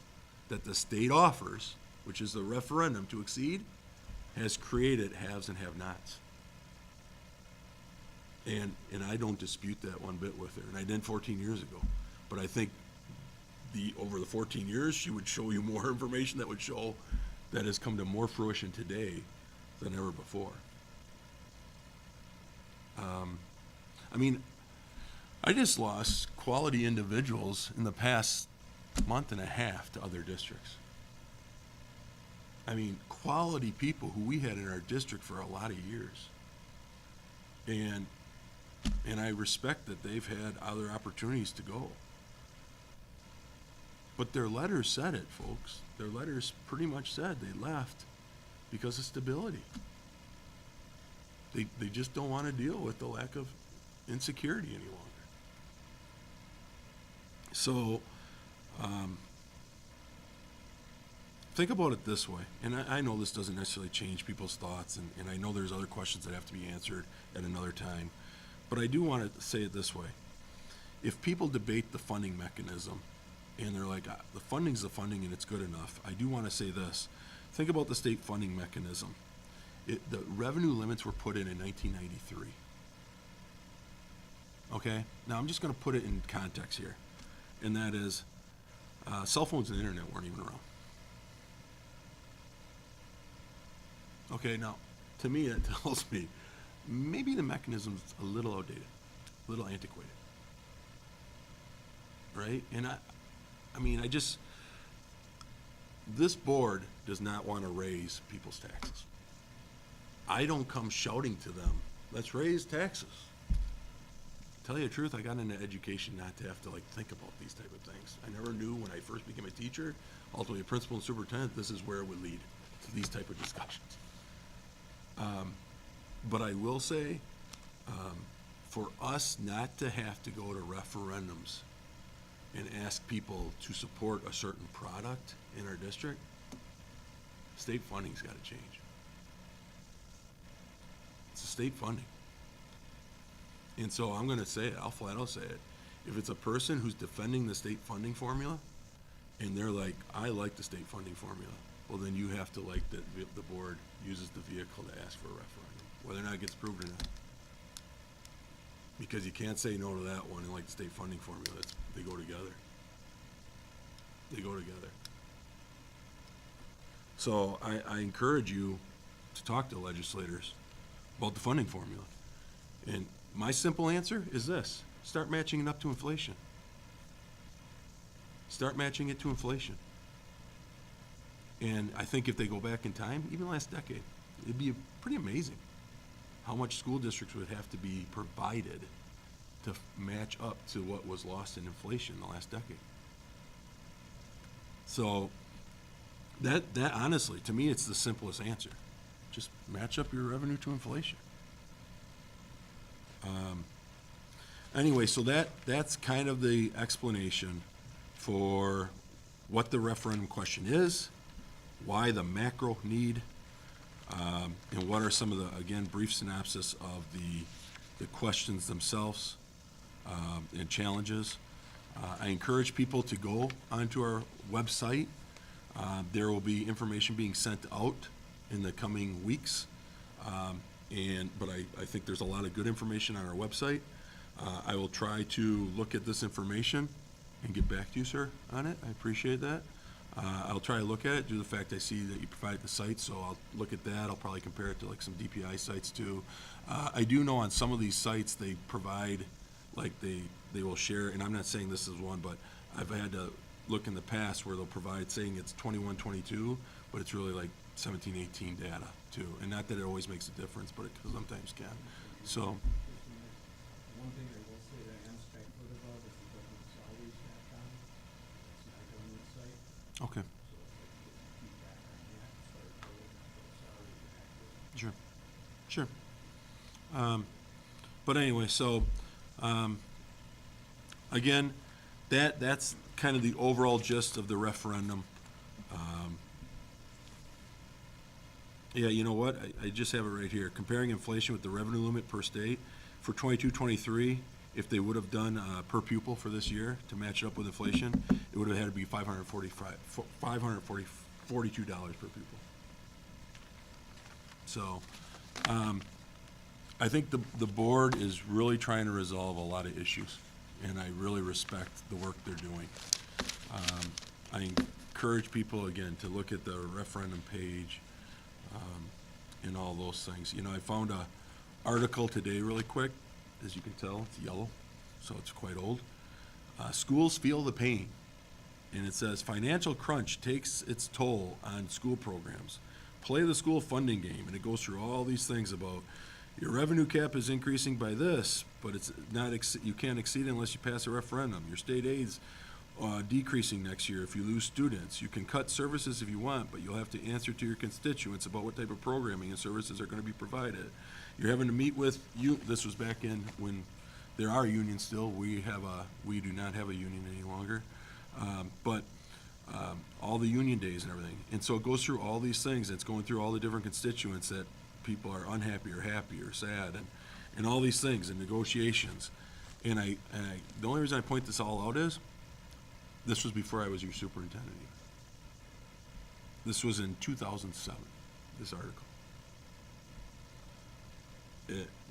that the state offers, which is the referendum to exceed, has created haves and have-nots. And I don't dispute that one bit with her, and I didn't 14 years ago. But I think over the 14 years, she would show you more information that would show that has come to more fruition today than ever before. I mean, I just lost quality individuals in the past month and a half to other districts. I mean, quality people who we had in our district for a lot of years. And I respect that they've had other opportunities to go. But their letters said it, folks. Their letters pretty much said they left because of stability. They just don't want to deal with the lack of insecurity any longer. So, think about it this way, and I know this doesn't necessarily change people's thoughts, and I know there's other questions that have to be answered at another time, but I do want to say it this way. If people debate the funding mechanism, and they're like, the funding's the funding and it's good enough, I do want to say this. Think about the state funding mechanism. The revenue limits were put in 1993. Okay? Now, I'm just going to put it in context here, and that is, cell phones and the internet weren't even around. Okay, now, to me, that tells me maybe the mechanism's a little outdated, a little antiquated. Right? And I mean, this board does not want to raise people's taxes. I don't come shouting to them, let's raise taxes. Tell you the truth, I got into education not to have to think about these type of things. I never knew when I first became a teacher, ultimately a principal and superintendent, this is where it would lead to these type of discussions. But I will say, for us not to have to go to referendums and ask people to support a certain product in our district, state funding's got to change. It's a state funding. And so I'm going to say it, I'll flat out say it. If it's a person who's defending the state funding formula, and they're like, I like the state funding formula, well, then you have to like that the board uses the vehicle to ask for a referendum, whether or not it gets approved or not. Because you can't say no to that one and like the state funding formula. They go together. They go together. So I encourage you to talk to legislators about the funding formula. And my simple answer is this: start matching it up to inflation. Start matching it to inflation. And I think if they go back in time, even last decade, it'd be pretty amazing how much school districts would have to be provided to match up to what was lost in inflation in the last decade. So That honestly, to me, it's the simplest answer. Just match up your revenue to inflation. Anyway, so that's kind of the explanation for what the referendum question is, why the macro need, and what are some of the, again, brief synopsis of the questions themselves, and challenges. I encourage people to go onto our website. There will be information being sent out in the coming weeks. But I think there's a lot of good information on our website. I will try to look at this information and get back to you, sir, on it. I appreciate that. I'll try to look at it due to the fact I see that you provide the site, so I'll look at that. I'll probably compare it to like some DPI sites too. I do know on some of these sites, they provide, like they will share, and I'm not saying this is one, but I've had to look in the past where they'll provide saying it's 21, 22, but it's really like 17, 18 data too. And not that it always makes a difference, but it sometimes can. So, One thing I will say that I am speculative of is the governmentsalaries.com. It's not a government site, okay, so if I can get feedback on that, start building up those salaries are accurate. sure, sure. But anyway, so, again, that's kind of the overall gist of the referendum. Yeah, you know what? I just have it right here. Comparing inflation with the revenue limit per state for 22-23, if they would have done per pupil for this year to match it up with inflation, it would have had to be $542 per pupil. So, I think the board is really trying to resolve a lot of issues, and I really respect the work they're doing. I encourage people, again, to look at the referendum page, and all those things. You know, I found a article today really quick. As you can tell, it's yellow, so it's quite old. Schools feel the pain, and it says, financial crunch takes its toll on school programs. Play the school funding game, and it goes through all these things about your revenue cap is increasing by this, but it's not, you can't exceed it unless you pass a referendum. Your state aid's decreasing next year if you lose students. You can cut services if you want, but you'll have to answer to your constituents about what type of programming and services are going to be provided. You're having to meet with you. This was back in when there are unions still. We do not have a union any longer, but all the union days and everything. And so it goes through all these things. It's going through all the different constituents that people are unhappy or happy or sad, and all these things and negotiations. And the only reason I point this all out is this was before I was your superintendent. This was in 2007, this article.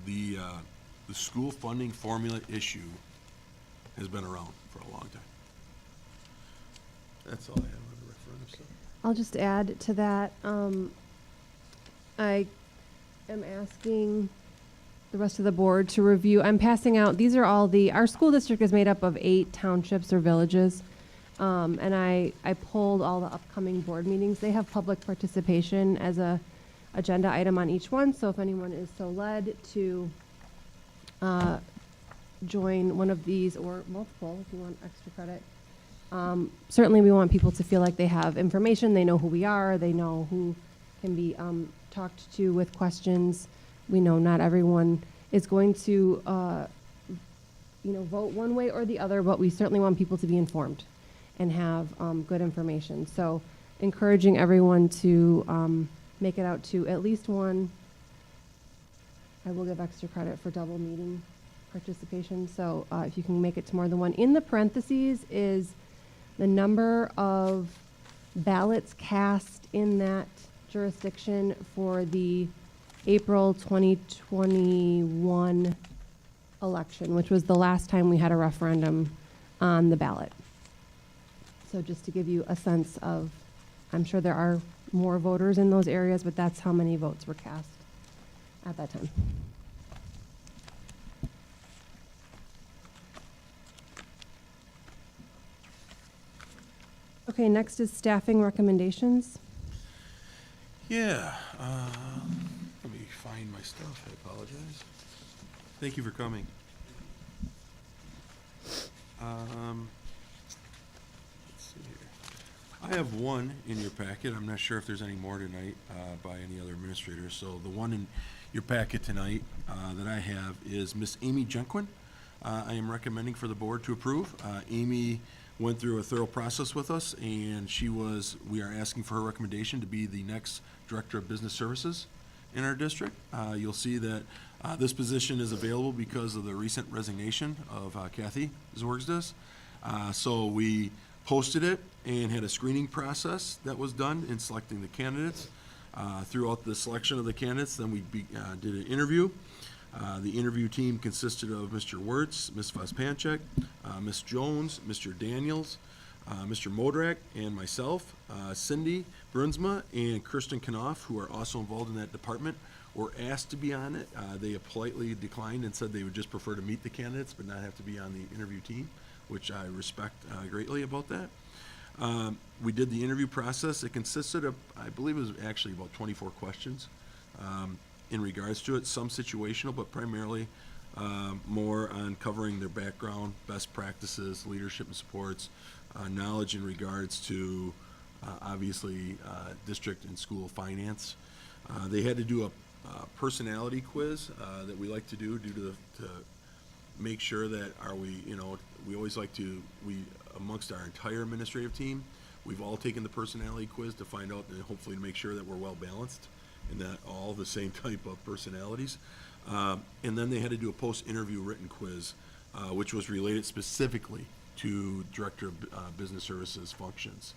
The school funding formula issue has been around for a long time. That's all I have on the referendum stuff. I'll just add to that. I am asking the rest of the board to review. I'm passing out, these are all our school district is made up of 8 townships or villages. And I pulled all the upcoming board meetings. They have public participation as a agenda item on each one. So if anyone is so led to join one of these or multiple, if you want extra credit, certainly we want people to feel like they have information. They know who we are. They know who can be talked to with questions. We know not everyone is going to vote one way or the other, but we certainly want people to be informed and have good information. So encouraging everyone to make it out to at least one. I will give extra credit for double meeting participation. So if you can make it to more than one. In the parentheses is the number of ballots cast in that jurisdiction for the April 2021 election, which was the last time we had a referendum on the ballot. So just to give you a sense of, I'm sure there are more voters in those areas, but that's how many votes were cast at that time. Okay, next is staffing recommendations. Yeah, let me find my stuff, I apologize. Thank you for coming. Let's see here. I have one in your packet. I'm not sure if there's any more tonight by any other administrators. So the one in your packet tonight that I have is Miss Amy Jenquin. I am recommending for the board to approve. Amy went through a thorough process with us, and we are asking for her recommendation to be the next Director of Business Services in our district. You'll see that this position is available because of the recent resignation of Kathy Zwergsdes. So we posted it and had a screening process that was done in selecting the candidates. Throughout the selection of the candidates, then we did an interview. The interview team consisted of Mr. Wertz, Ms. Vospanchek, Ms. Jones, Mr. Daniels, Mr. Modrak, and myself. Cindy Brunsma and Kirsten Knopf, who are also involved in that department, were asked to be on it. They have politely declined and said they would just prefer to meet the candidates but not have to be on the interview team, which I respect greatly about that. We did the interview process. It consisted of, I believe it was actually about 24 questions in regards to it, some situational, but primarily more on covering their background, best practices, leadership and supports, knowledge in regards to obviously district and school finance. They had to do a personality quiz that we like to do to make sure that we always like to, amongst our entire administrative team, we've all taken the personality quiz to find out and hopefully to make sure that we're well balanced and that all the same type of personalities. And then they had to do a post-interview written quiz, which was related specifically to Director of Business Services functions.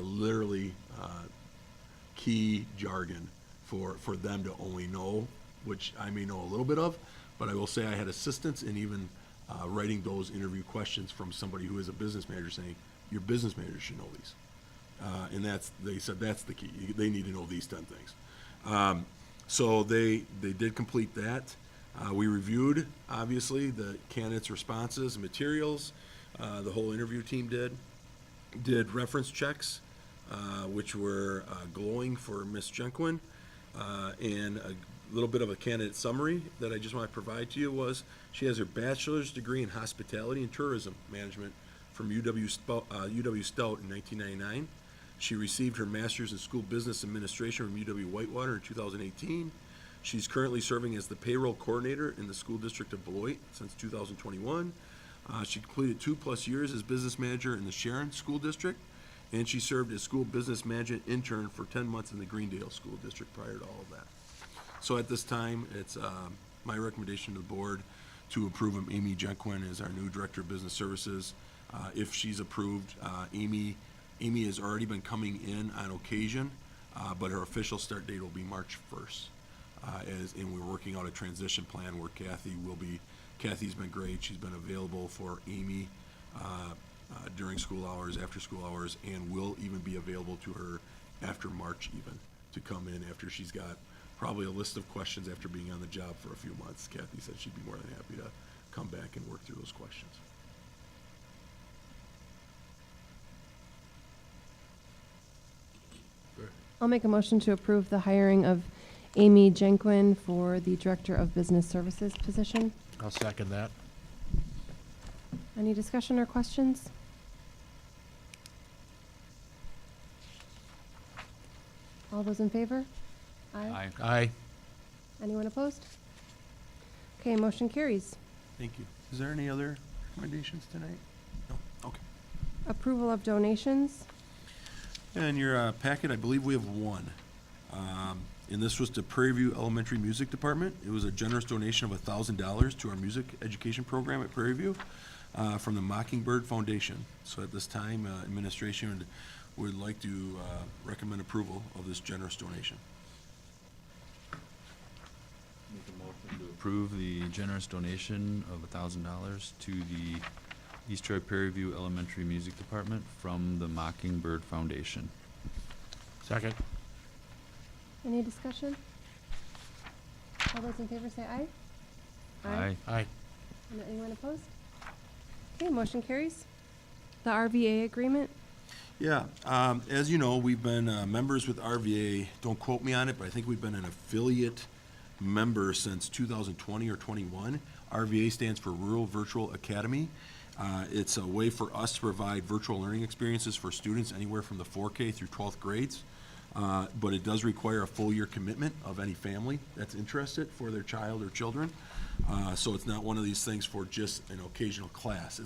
Literally key jargon for them to only know, which I may know a little bit of, but I will say I had assistance in even writing those interview questions from somebody who is a business manager saying, your business manager should know these. And they said that's the key. They need to know these 10 things. So they did complete that. We reviewed, obviously, the candidates' responses and materials. The whole interview team did reference checks, which were glowing for Ms. Jenquin. And a little bit of a candidate summary that I just want to provide to you was she has her bachelor's degree in hospitality and tourism management from UW Stout in 1999. She received her master's in school business administration from UW Whitewater in 2018. She's currently serving as the payroll coordinator in the school district of Beloit since 2021. She completed 2+ years as business manager in the Sharon School District, and she served as school business management intern for 10 months in the Greendale School District prior to all of that. So at this time, it's my recommendation to the board to approve Amy Jenquin as our new Director of Business Services. If she's approved, Amy has already been coming in on occasion, but her official start date will be March 1st. And we're working out a transition plan where Kathy's been great. She's been available for Amy during school hours, after school hours, and will even be available to her after March even to come in after she's got probably a list of questions after being on the job for a few months. Kathy said she'd be more than happy to come back and work through those questions. I'll make a motion to approve the hiring of Amy Jenquin for the Director of Business Services position. I'll second that. Any discussion or questions? All those in favor? Aye. Anyone opposed? Okay, motion carries. Thank you. Is there any other recommendations tonight? No? Okay. Approval of donations. In your packet, I believe we have one. And this was to Prairie View Elementary Music Department. It was a generous donation of $1,000 to our music education program at Prairie View from the Mockingbird Foundation. So at this time, administration would like to recommend approval of this generous donation. Make a motion to approve the generous donation of $1,000 to the East Troy Prairie View Elementary Music Department from the Mockingbird Foundation. Second. Any discussion? All those in favor say aye. Aye. Aye. And anyone opposed? Okay, motion carries. The RVA agreement. Yeah, as you know, we've been members with RVA. Don't quote me on it, but I think we've been an affiliate member since 2020 or 21. RVA stands for Rural Virtual Academy. It's a way for us to provide virtual learning experiences for students anywhere from the 4K through 12th grades. But it does require a full year commitment of any family that's interested for their child or children. So it's not one of these things for just an occasional class.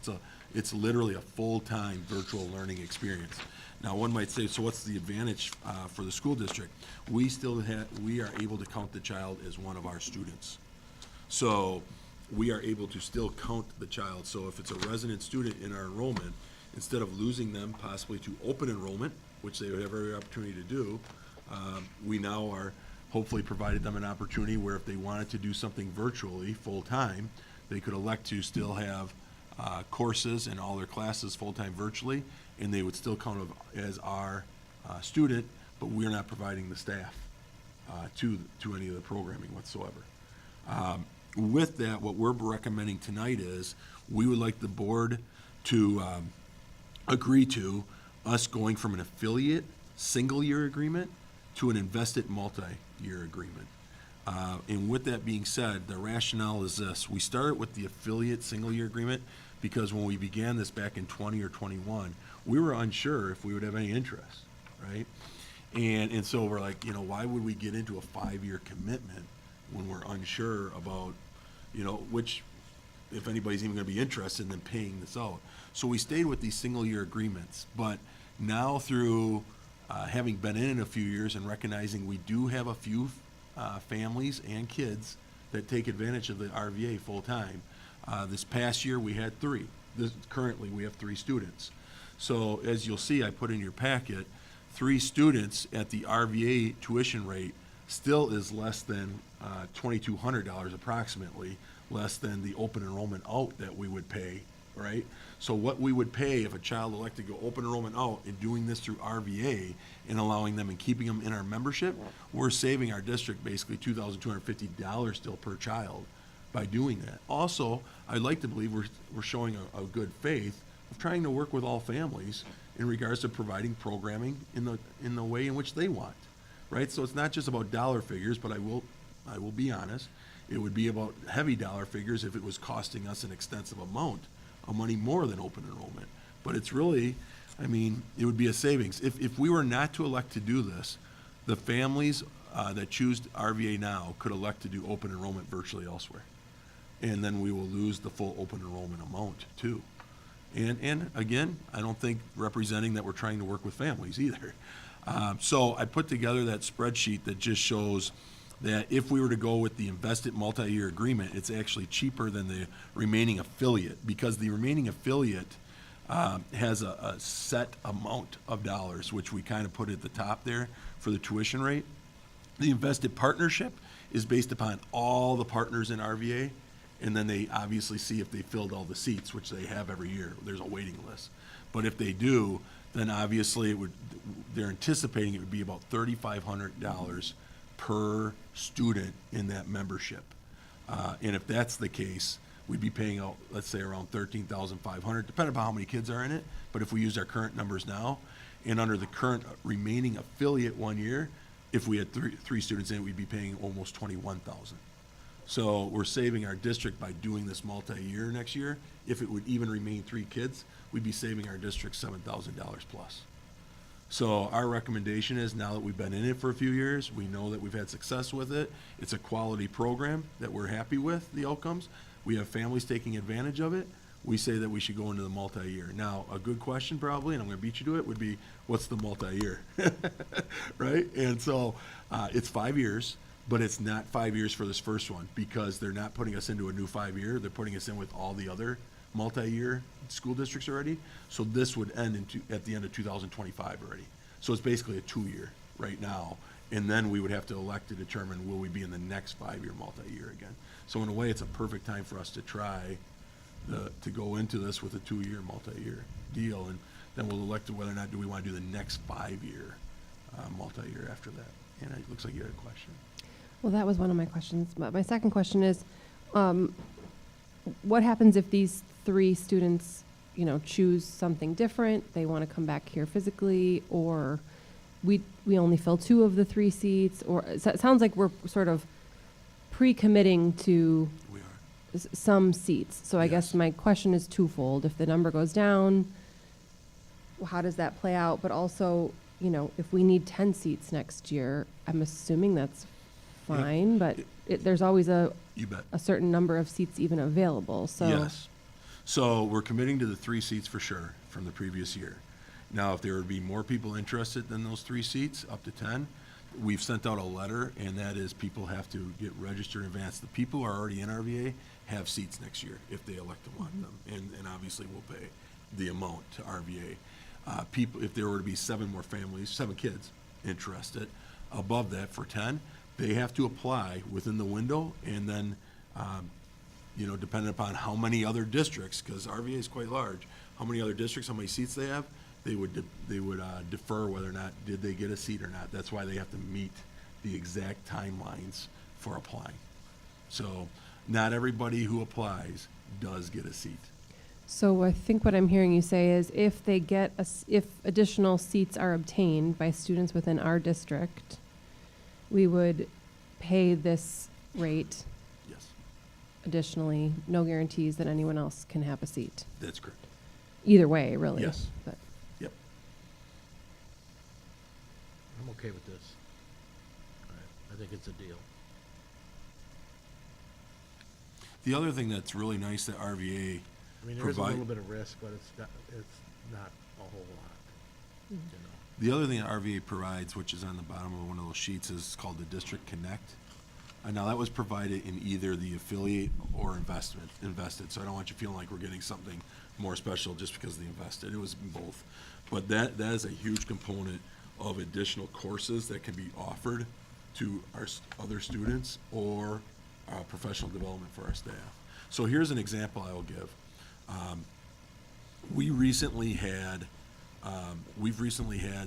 It's literally a full-time virtual learning experience. Now, one might say, so what's the advantage for the school district? We are able to count the child as one of our students. So we are able to still count the child. So if it's a resident student in our enrollment, instead of losing them possibly to open enrollment, which they would have every opportunity to do, we now are hopefully provided them an opportunity where if they wanted to do something virtually full-time, they could elect to still have courses and all their classes full-time virtually, and they would still count as our student, but we're not providing the staff to any of the programming whatsoever. With that, what we're recommending tonight is we would like the board to agree to us going from an affiliate single-year agreement to an invested multi-year agreement. And with that being said, the rationale is this. We started with the affiliate single-year agreement because when we began this back in 20 or 21, we were unsure if we would have any interest, right? And so we're like, why would we get into a 5-year commitment when we're unsure about, which, if anybody's even gonna be interested in paying this out. So we stayed with these single-year agreements, but now through having been in it a few years and recognizing we do have a few families and kids that take advantage of the RVA full-time. This past year, we had 3. Currently, we have 3 students. So as you'll see, I put in your packet, 3 students at the RVA tuition rate still is less than $2,200 approximately, less than the open enrollment out that we would pay, right? So what we would pay if a child elected to go open enrollment out and doing this through RVA and allowing them and keeping them in our membership, we're saving our district basically $2,250 still per child by doing that. Also, I'd like to believe we're showing a good faith of trying to work with all families in regards to providing programming in the way in which they want, right? So it's not just about dollar figures, but I will be honest, it would be about heavy dollar figures if it was costing us an extensive amount of money more than open enrollment. But it's really, it would be a savings. If we were not to elect to do this, the families that choose RVA now could elect to do open enrollment virtually elsewhere. And then we will lose the full open enrollment amount too. And again, I don't think representing that we're trying to work with families either. So I put together that spreadsheet that just shows that if we were to go with the invested multi-year agreement, it's actually cheaper than the remaining affiliate, because the remaining affiliate has a set amount of dollars, which we kind of put at the top there for the tuition rate. The invested partnership is based upon all the partners in RVA, and then they obviously see if they filled all the seats, which they have every year. There's a waiting list. But if they do, then obviously they're anticipating it would be about $3,500 per student in that membership. And if that's the case, we'd be paying out, let's say, around $13,500, depending upon how many kids are in it. But if we use our current numbers now, and under the current remaining affiliate 1 year, if we had three students in it, we'd be paying almost $21,000. So we're saving our district by doing this multi-year next year. If it would even remain 3 kids, we'd be saving our district $7,000 plus. So our recommendation is, now that we've been in it for a few years, we know that we've had success with it. It's a quality program that we're happy with, the outcomes. We have families taking advantage of it. We say that we should go into the multi-year. Now, a good question probably, and I'm gonna beat you to it, would be, what's the multi-year? Right? And so it's 5 years, but it's not 5 years for this first one, because they're not putting us into a new 5-year. They're putting us in with all the other multi-year school districts already. So this would end at the end of 2025 already. So it's basically a 2-year right now. And then we would have to elect to determine, will we be in the next 5-year multi-year again? So in a way, it's a perfect time for us to try to go into this with a 2-year multi-year deal. And then we'll elect to whether or not do we want to do the next 5-year multi-year after that. And it looks like you had a question. Well, that was one of my questions. But my second question is, what happens if these 3 students, choose something different? They want to come back here physically, or we only fill 2 of the 3 seats, or it sounds like we're sort of pre-committing to We are. some seats. So I guess Yes. my question is twofold. If the number goes down, how does that play out? But also, if we need 10 seats next year, I'm assuming that's fine, but there's always a You bet. certain number of seats even available, so. Yes. So we're committing to the 3 seats for sure from the previous year. Now, if there would be more people interested than those 3 seats, up to 10, we've sent out a letter, and that is people have to get registered in advance. The people who are already in RVA have seats next year if they elect to want them, and obviously we'll pay the amount to RVA. People, if there were to be 7 more families, 7 kids interested above that for 10, they have to apply within the window, and then, depending upon how many other districts, because RVA is quite large, how many other districts, how many seats they have, they would defer whether or not did they get a seat or not. That's why they have to meet the exact timelines for applying. So not everybody who applies does get a seat. So I think what I'm hearing you say is if if additional seats are obtained by students within our district, we would pay this rate Yes, additionally, no guarantees that anyone else can have a seat. that's correct. Either way, really. Yes. But Yep. I'm okay with this. I think it's a deal. The other thing that's really nice that RVA, I mean, there is a Provide- little bit of risk, but it's not a whole lot, you know. the other thing that RVA provides, which is on the bottom of one of those sheets, is called the District Connect. And now that was provided in either the affiliate or invested, so I don't want you feeling like we're getting something more special just because of the invested. It was both. But that is a huge component of additional courses that can be offered to our other students or professional development for our staff. So here's an example I will give. We've recently had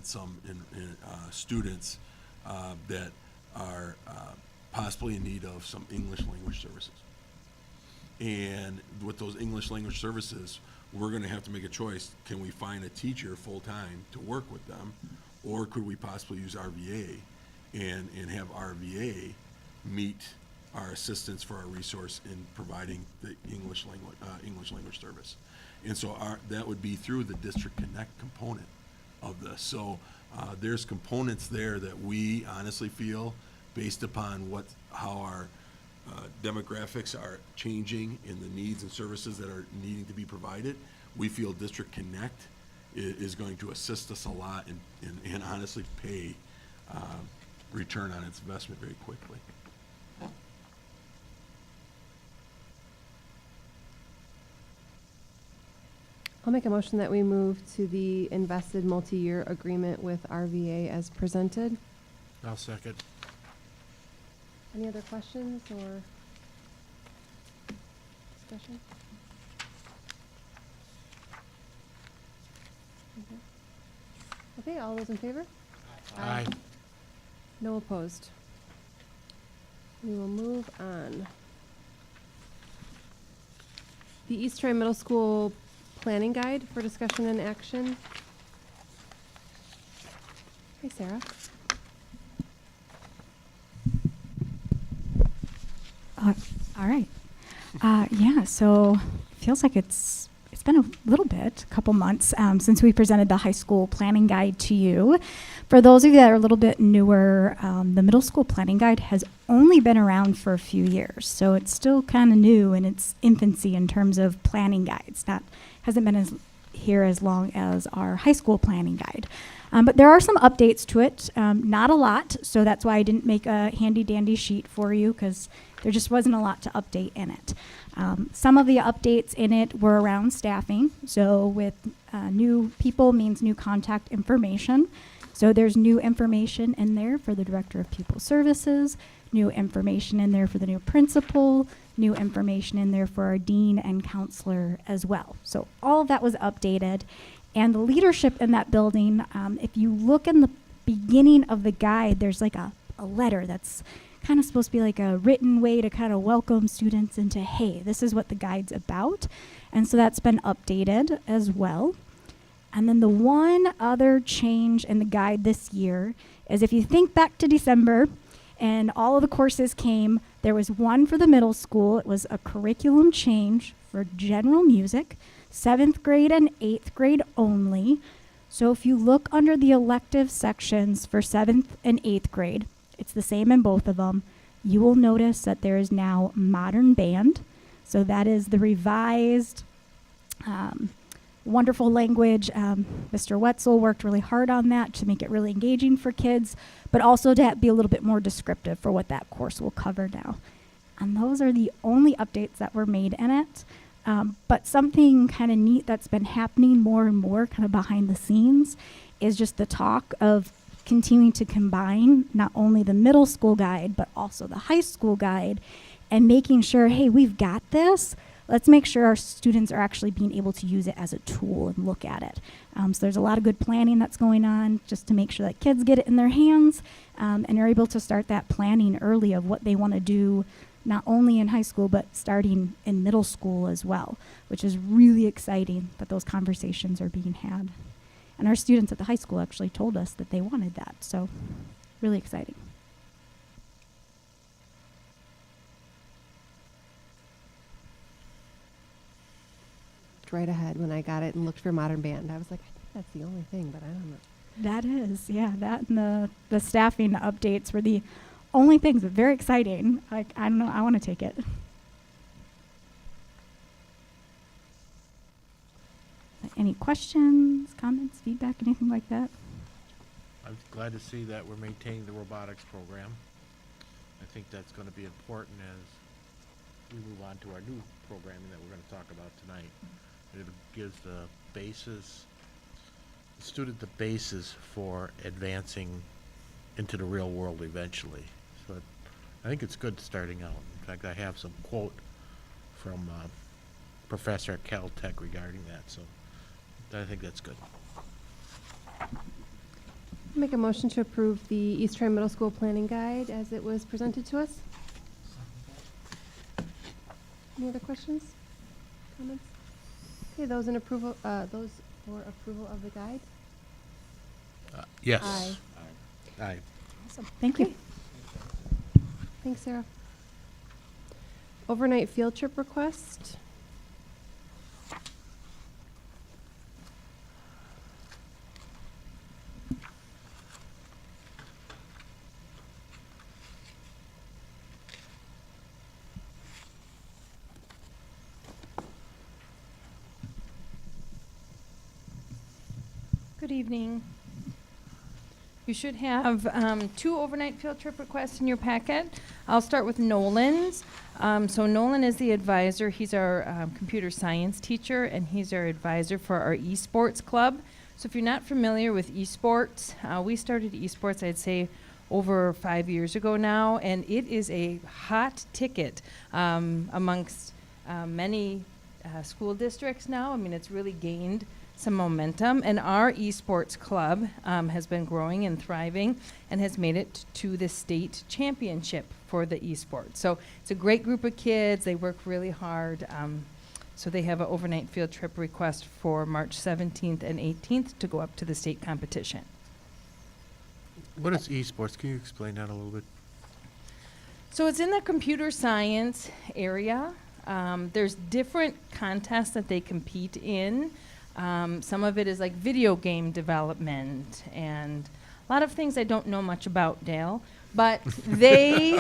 some students that are possibly in need of some English language services. And with those English language services, we're gonna have to make a choice. Can we find a teacher full-time to work with them? Or could we possibly use RVA and have RVA meet our assistance for our resource in providing the English language service? And so that would be through the District Connect component of this. So there's components there that we honestly feel, based upon how our demographics are changing and the needs and services that are needing to be provided, we feel District Connect is going to assist us a lot and honestly pay return on its investment very quickly. I'll make a motion that we move to the invested multi-year agreement with RVA as presented. I'll second. Any other questions or discussion? Okay, all those in favor? Aye. No opposed. We will move on. The East Troy Middle School Planning Guide for discussion and action. Hey, Sarah. All right. Yeah, so feels like it's been a little bit, a couple months, since we presented the high school planning guide to you. For those of you that are a little bit newer, the middle school planning guide has only been around for a few years, so it's still kind of new in its infancy in terms of planning guides. Hasn't been here as long as our high school planning guide. But there are some updates to it, not a lot, so that's why I didn't make a handy dandy sheet for you, because there just wasn't a lot to update in it. Some of the updates in it were around staffing. So with new people means new contact information. So there's new information in there for the Director of Pupil Services, new information in there for the new principal, new information in there for our dean and counselor as well. So all of that was updated. And the leadership in that building, if you look in the beginning of the guide, there's like a letter that's kind of supposed to be like a written way to kind of welcome students into, hey, this is what the guide's about. And so that's been updated as well. And then the one other change in the guide this year is if you think back to December and all of the courses came There was one for the middle school. It was a curriculum change for general music, 7th grade and 8th grade only. So if you look under the elective sections for 7th and 8th grade, it's the same in both of them. You will notice that there is now modern band. So that is the revised, wonderful language. Mr. Wetzel worked really hard on that to make it really engaging for kids, but also to be a little bit more descriptive for what that course will cover now. And those are the only updates that were made in it. But something kind of neat that's been happening more and more kind of behind the scenes is just the talk of continuing to combine not only the middle school guide, but also the high school guide, and making sure, hey, we've got this. Let's make sure our students are actually being able to use it as a tool and look at it. So there's a lot of good planning that's going on just to make sure that kids get it in their hands and are able to start that planning early of what they want to do, not only in high school, but starting in middle school as well, which is really exciting that those conversations are being had. And our students at the high school actually told us that they wanted that, so really exciting. Right ahead when I got it and looked for modern band. I was like, I think that's the only thing, but I don't know. That is, yeah, that and the staffing updates were the only things, but very exciting. Like, I don't know, I want to take it. Any questions, comments, feedback, anything like that? I'm glad to see that we're maintaining the robotics program. I think that's going to be important as we move on to our new programming that we're going to talk about tonight. It gives the student the basis for advancing into the real world eventually. So I think it's good starting out. In fact, I have some quote from professor at Caltech regarding that, so I think that's good. Make a motion to approve the East Troy Middle School Planning Guide as it was presented to us. Any other questions, comments? Okay, those in approval, those for approval of the guide? Yes. Aye. Aye. Awesome. Thank you. Thanks, Sarah. Overnight field trip request. Good evening. You should have 2 overnight field trip requests in your packet. I'll start with Nolan's. So Nolan is the advisor. He's our computer science teacher, and he's our advisor for our esports club. So if you're not familiar with esports, we started esports, I'd say, over 5 years ago now, and it is a hot ticket amongst many school districts now. I mean, it's really gained some momentum, and our esports club has been growing and thriving and has made it to the state championship for the esports. So it's a great group of kids. They work really hard. So they have an overnight field trip request for March 17th and 18th to go up to the state competition. What is esports? Can you explain that a little bit? So it's in the computer science area. There's different contests that they compete in. Some of it is like video game development and a lot of things I don't know much about, Dale. But they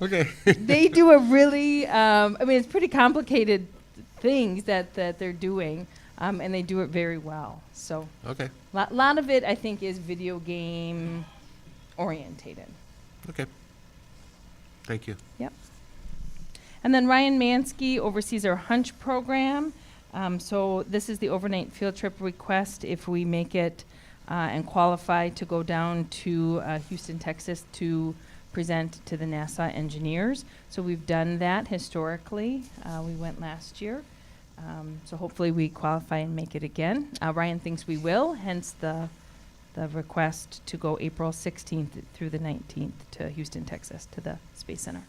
Okay. they do a really, I mean, it's pretty complicated things that they're doing, and they do it very well. So Okay. a lot of it, I think, is video game orientated. Okay. Thank you. Yep. And then Ryan Mansky oversees our Hunch program. So this is the overnight field trip request if we make it and qualify to go down to Houston, Texas to present to the NASA engineers. So we've done that historically. We went last year. So hopefully we qualify and make it again. Ryan thinks we will, hence the request to go April 16th through the 19th to Houston, Texas, to the Space Center.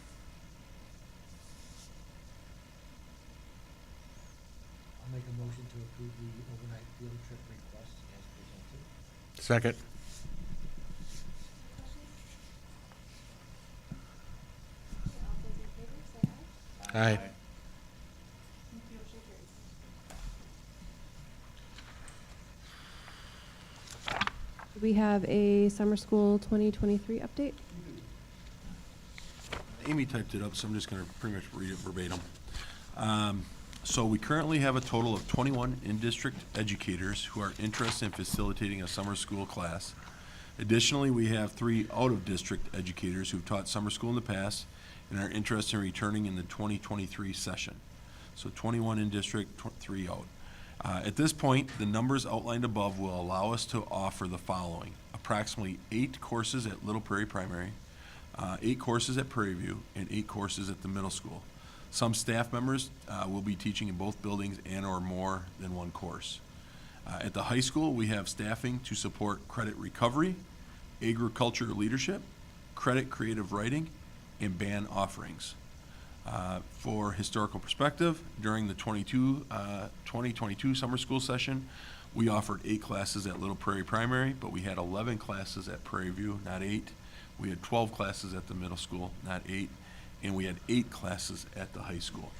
I'll make a motion to approve the overnight field trip request as presented. Second. Aye. Do we have a summer school 2023 update? Amy typed it up, so I'm just gonna pretty much read it verbatim. So we currently have a total of 21 in-district educators who are interested in facilitating a summer school class. Additionally, we have 3 out-of-district educators who've taught summer school in the past and are interested in returning in the 2023 session. So 21 in-district, 3 out. At this point, the numbers outlined above will allow us to offer the following: approximately 8 courses at Little Prairie Primary, 8 courses at Prairie View, and 8 courses at the middle school. Some staff members will be teaching in both buildings and/or more than 1 course. At the high school, we have staffing to support credit recovery, agriculture leadership, credit creative writing, and band offerings. For historical perspective, during the 2022 summer school session, we offered 8 classes at Little Prairie Primary, but we had 11 classes at Prairie View, not 8. We had 12 classes at the middle school, not 8. And we had 8 classes at the high school.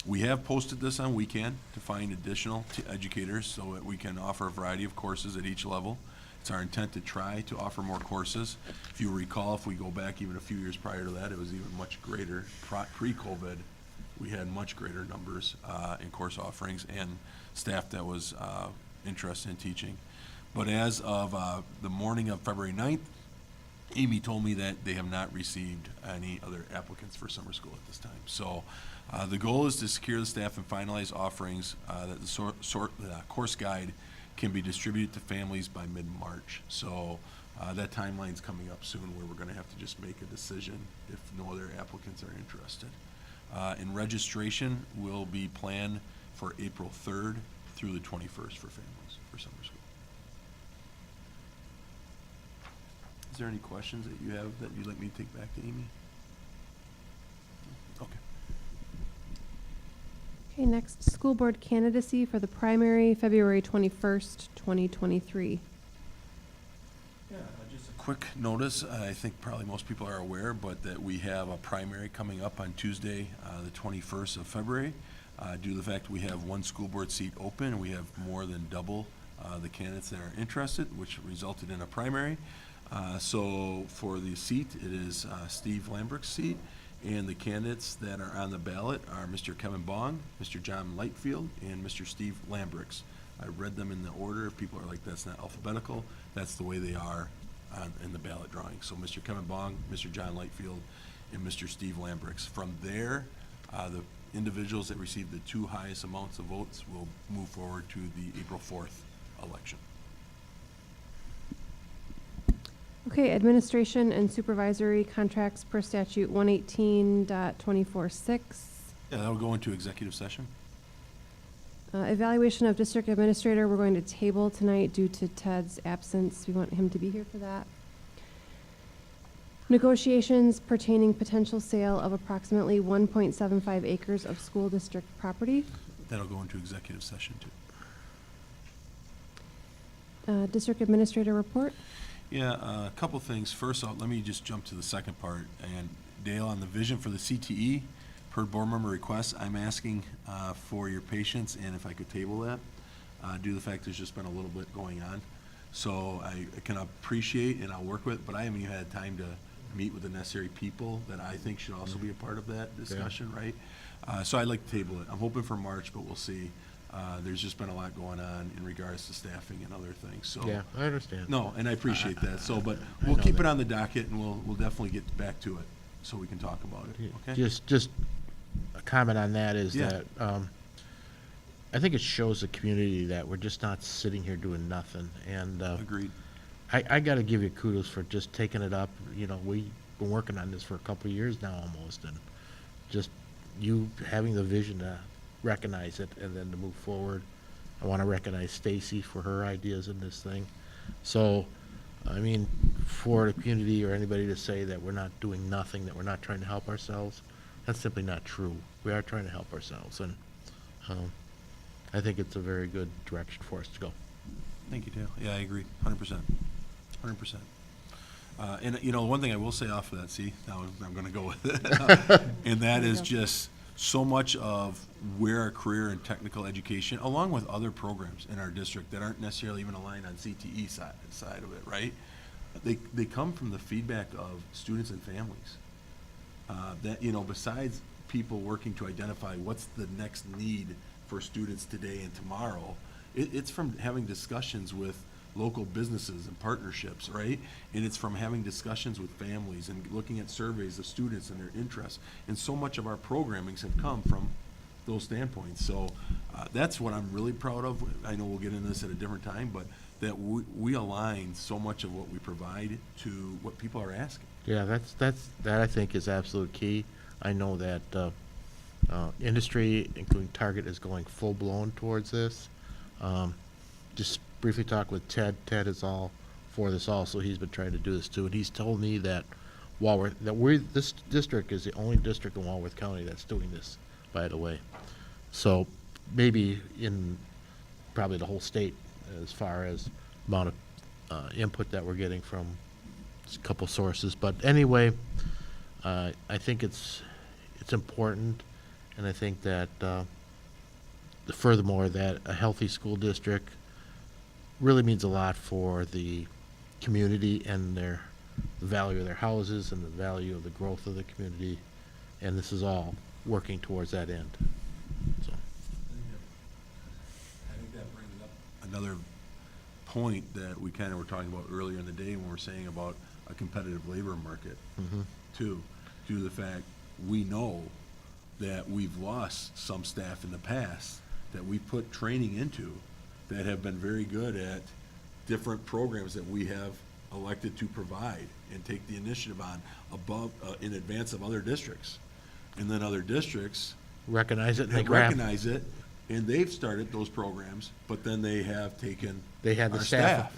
We have posted this on Weekend to find additional educators so that we can offer a variety of courses at each level. It's our intent to try to offer more courses. If you recall, if we go back even a few years prior to that, it was even much greater. Pre-COVID, we had much greater numbers in course offerings and staff that was interested in teaching. But as of the morning of February 9th, Amy told me that they have not received any other applicants for summer school at this time. So the goal is to secure the staff and finalize offerings that the course guide can be distributed to families by mid-March. So that timeline's coming up soon where we're gonna have to just make a decision if no other applicants are interested. And registration will be planned for April 3rd through the 21st for families for summer school. Is there any questions that you have that you'd like me to take back to Amy? Okay. Okay, next, school board candidacy for the primary, February 21st, 2023. Yeah, just a quick notice, I think probably most people are aware, but that we have a primary coming up on Tuesday, the 21st of February. Due to the fact we have 1 school board seat open, we have more than double the candidates that are interested, which resulted in a primary. So for the seat, it is Steve Lambrick's seat, and the candidates that are on the ballot are Mr. Kevin Bong, Mr. John Lightfield, and Mr. Steve Lambrick's. I read them in the order. If people are like, that's not alphabetical, that's the way they are in the ballot drawing. So Mr. Kevin Bong, Mr. John Lightfield, and Mr. Steve Lambrick's. From there, the individuals that receive the 2 highest amounts of votes will move forward to the April 4th election. Okay, administration and supervisory contracts per statute 118.246. Yeah, that'll go into executive session. Evaluation of district administrator, we're going to table tonight due to Ted's absence. We want him to be here for that. Negotiations pertaining potential sale of approximately 1.75 acres of school district property. That'll go into executive session too. District administrator report. Yeah, a couple things. First off, let me just jump to the second part. And Dale, on the vision for the CTE, per board member request, I'm asking for your patience and if I could table that, due to the fact there's just been a little bit going on. So I can appreciate and I'll work with, but I haven't even had time to meet with the necessary people that I think should also be a part of that discussion, right? So I'd like to table it. I'm hoping for March, but we'll see. There's just been a lot going on in regards to staffing and other things, so. Yeah, I understand. No, and I appreciate that, so, but I we'll know keep it that. on the docket and we'll definitely get back to it, so we can talk about it, okay? Just a comment on that is Yeah. that, I think it shows the community that we're just not sitting here doing nothing. And Agreed. I gotta give you kudos for just taking it up. You know, we've been working on this for a couple of years now almost, and just you having the vision to recognize it and then to move forward. I wanna recognize Stacy for her ideas in this thing. So, I mean, for the community or anybody to say that we're not doing nothing, that we're not trying to help ourselves, that's simply not true. We are trying to help ourselves, and I think it's a very good direction for us to go. Thank you, Dale. Yeah, I agree, 100%. And, you know, one thing I will say off of that, see, now I'm gonna go with it. And that is just so much of where our career and technical education, along with other programs in our district that aren't necessarily even aligned on CTE side of it, right? They come from the feedback of students and families. That, you know, besides people working to identify what's the next need for students today and tomorrow, it's from having discussions with local businesses and partnerships, right? And it's from having discussions with families and looking at surveys of students and their interests. And so much of our programmings have come from those standpoints. So that's what I'm really proud of. I know we'll get into this at a different time, but that we align so much of what we provide to what people are asking. Yeah, that I think is absolute key. I know that industry, including Target, is going full-blown towards this. Just briefly talk with Ted. Ted is all for this also. He's been trying to do this too, and he's told me that this district is the only district in Walworth County that's doing this, by the way. So maybe in probably the whole state as far as amount of input that we're getting from a couple sources. But anyway, I think it's important, and I think that furthermore that a healthy school district really means a lot for the community and the value of their houses and the value of the growth of the community, and this is all working towards that end. So. I think that brings up another point that we kind of were talking about earlier in the day when we're saying about a competitive labor market, too, due to the fact we know that we've lost some staff in the past that we put training into that have been very good at different programs that we have elected to provide and take the initiative on above, in advance of other districts. And then other districts Recognize it and they have grab. recognized it, and they've started those programs, but then they have taken They had the our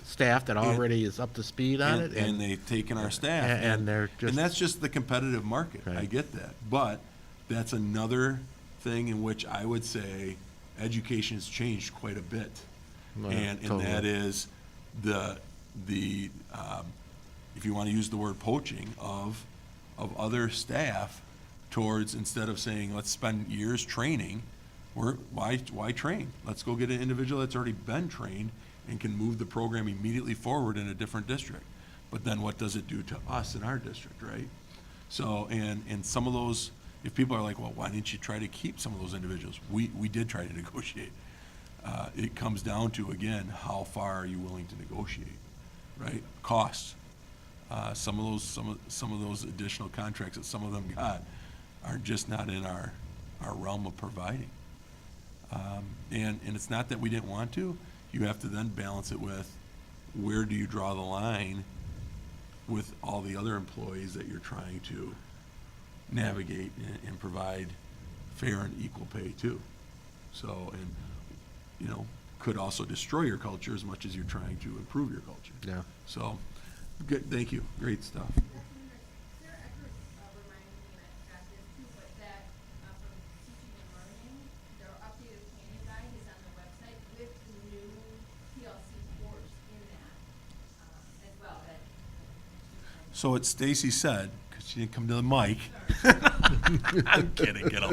staff that already is up to speed on it. and they've taken our staff. and they're just. And that's just the competitive market, I Right. get that. But that's another thing in which I would say education has changed quite a bit. Well, And totally. that is the if you want to use the word poaching of other staff towards, instead of saying, let's spend years training, why train? Let's go get an individual that's already been trained and can move the program immediately forward in a different district. But then what does it do to us in our district, right? So, and some of those, if people are like, well, why didn't you try to keep some of those individuals? We did try to negotiate. It comes down to, again, how far are you willing to negotiate, right? Costs. Some of those additional contracts that some of them got are just not in our realm of providing. And it's not that we didn't want to. You have to then balance it with, where do you draw the line with all the other employees that you're trying to navigate and provide fair and equal pay to. So, and, you know, could also destroy your culture as much as you're trying to improve your culture. Yeah. So, good, thank you, great stuff. Sarah Eckert reminded me, and I got this too, but that from Teaching and Learning, their updated planning guide is on the website with the new PLC course in that as well. So what Stacy said, because she didn't come to the mic, I'm kidding, kiddo,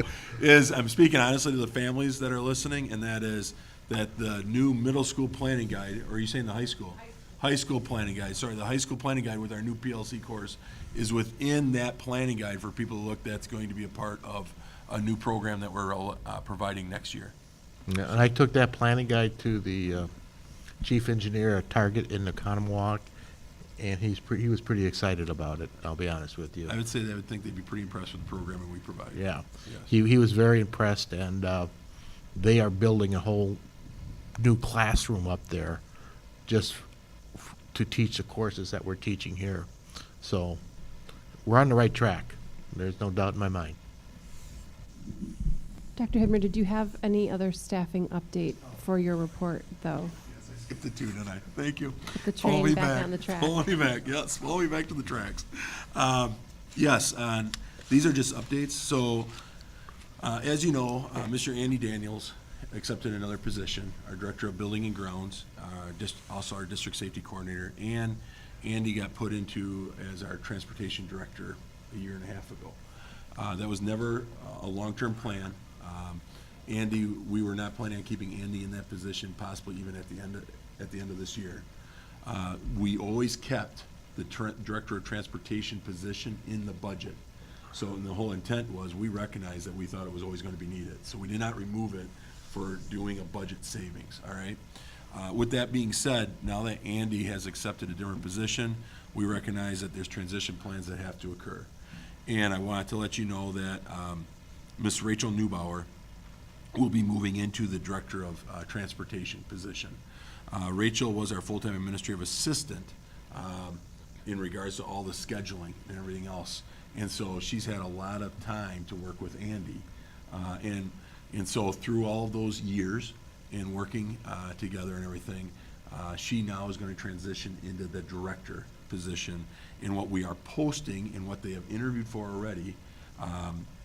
I'm speaking honestly to the families that are listening, and that is that the new middle school planning guide, or are you saying the high school? High school planning guide, sorry, the high school planning guide with our new PLC course is within that planning guide for people to look. That's going to be a part of a new program that we're providing next year. Yeah, and I took that planning guide to the chief engineer at Target in the Conomowoc, and he was pretty excited about it, I'll be honest with you. I would say they would think they'd be pretty impressed with the programming we provide. Yeah. Yes. He was very impressed, and they are building a whole new classroom up there just to teach the courses that we're teaching here. So we're on the right track. There's no doubt in my mind. Dr. Hibner, did you have any other staffing update for your report, though? Skip the two, didn't I? Thank you. Put the Follow train me back back. on the track. Follow me back, yes, follow me back to the tracks. Yes, these are just updates. So, as you know, Mr. Andy Daniels accepted another position, our Director of Building and Grounds, also our District Safety Coordinator, and Andy got put into as our transportation director a year and a half ago. That was never a long-term plan. Andy, we were not planning on keeping Andy in that position, possibly even at the end of this year. We always kept the director of transportation position in the budget. So, and the whole intent was, we recognized that we thought it was always going to be needed. So we did not remove it for doing a budget savings, all right? With that being said, now that Andy has accepted a different position, we recognize that there's transition plans that have to occur. And I wanted to let you know that Ms. Rachel Neubauer will be moving into the director of transportation position. Rachel was our full-time administrative assistant in regards to all the scheduling and everything else. And so she's had a lot of time to work with Andy. And so through all of those years and working together and everything, she now is going to transition into the director position. And what we are posting and what they have interviewed for already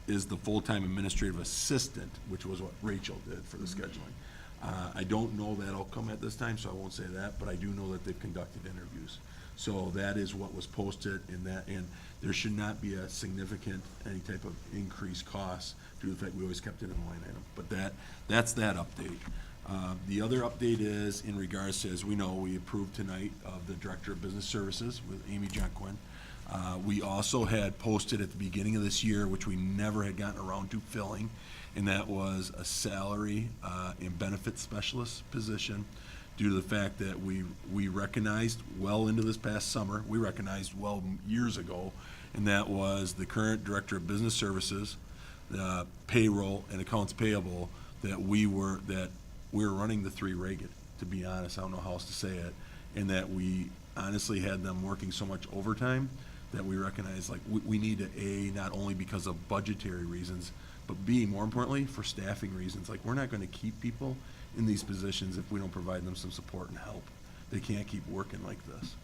is the full-time administrative assistant, which was what Rachel did for the scheduling. I don't know that'll come at this time, so I won't say that, but I do know that they've conducted interviews. So that is what was posted, and there should not be a significant, any type of increased cost due to the fact we always kept it in a line item. But that's that update. The other update is in regards to, as we know, we approved tonight of the Director of Business Services with Amy Jonquin. We also had posted at the beginning of this year, which we never had gotten around to filling, and that was a salary and benefit specialist position, due to the fact that we recognized well into this past summer, we recognized well years ago, and that was the current Director of Business Services, payroll and accounts payable, that we were running the three ragged, to be honest. I don't know how else to say it. And that we honestly had them working so much overtime that we recognized, like, we need to, A, not only because of budgetary reasons, but B, more importantly, for staffing reasons. Like, we're not going to keep people in these positions if we don't provide them some support and help. They can't keep working like this.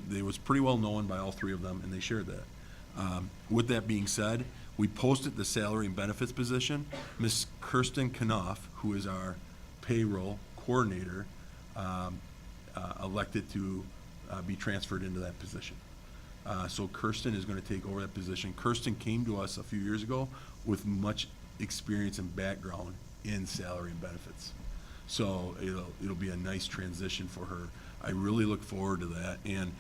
They was pretty well known by all three of them, and they shared that. With that being said, we posted the salary and benefits position. Ms. Kirsten Knopf, who is our payroll coordinator, elected to be transferred into that position. So Kirsten is going to take over that position. Kirsten came to us a few years ago with much experience and background in salary and benefits. So it'll be a nice transition for her. I really look forward to that. And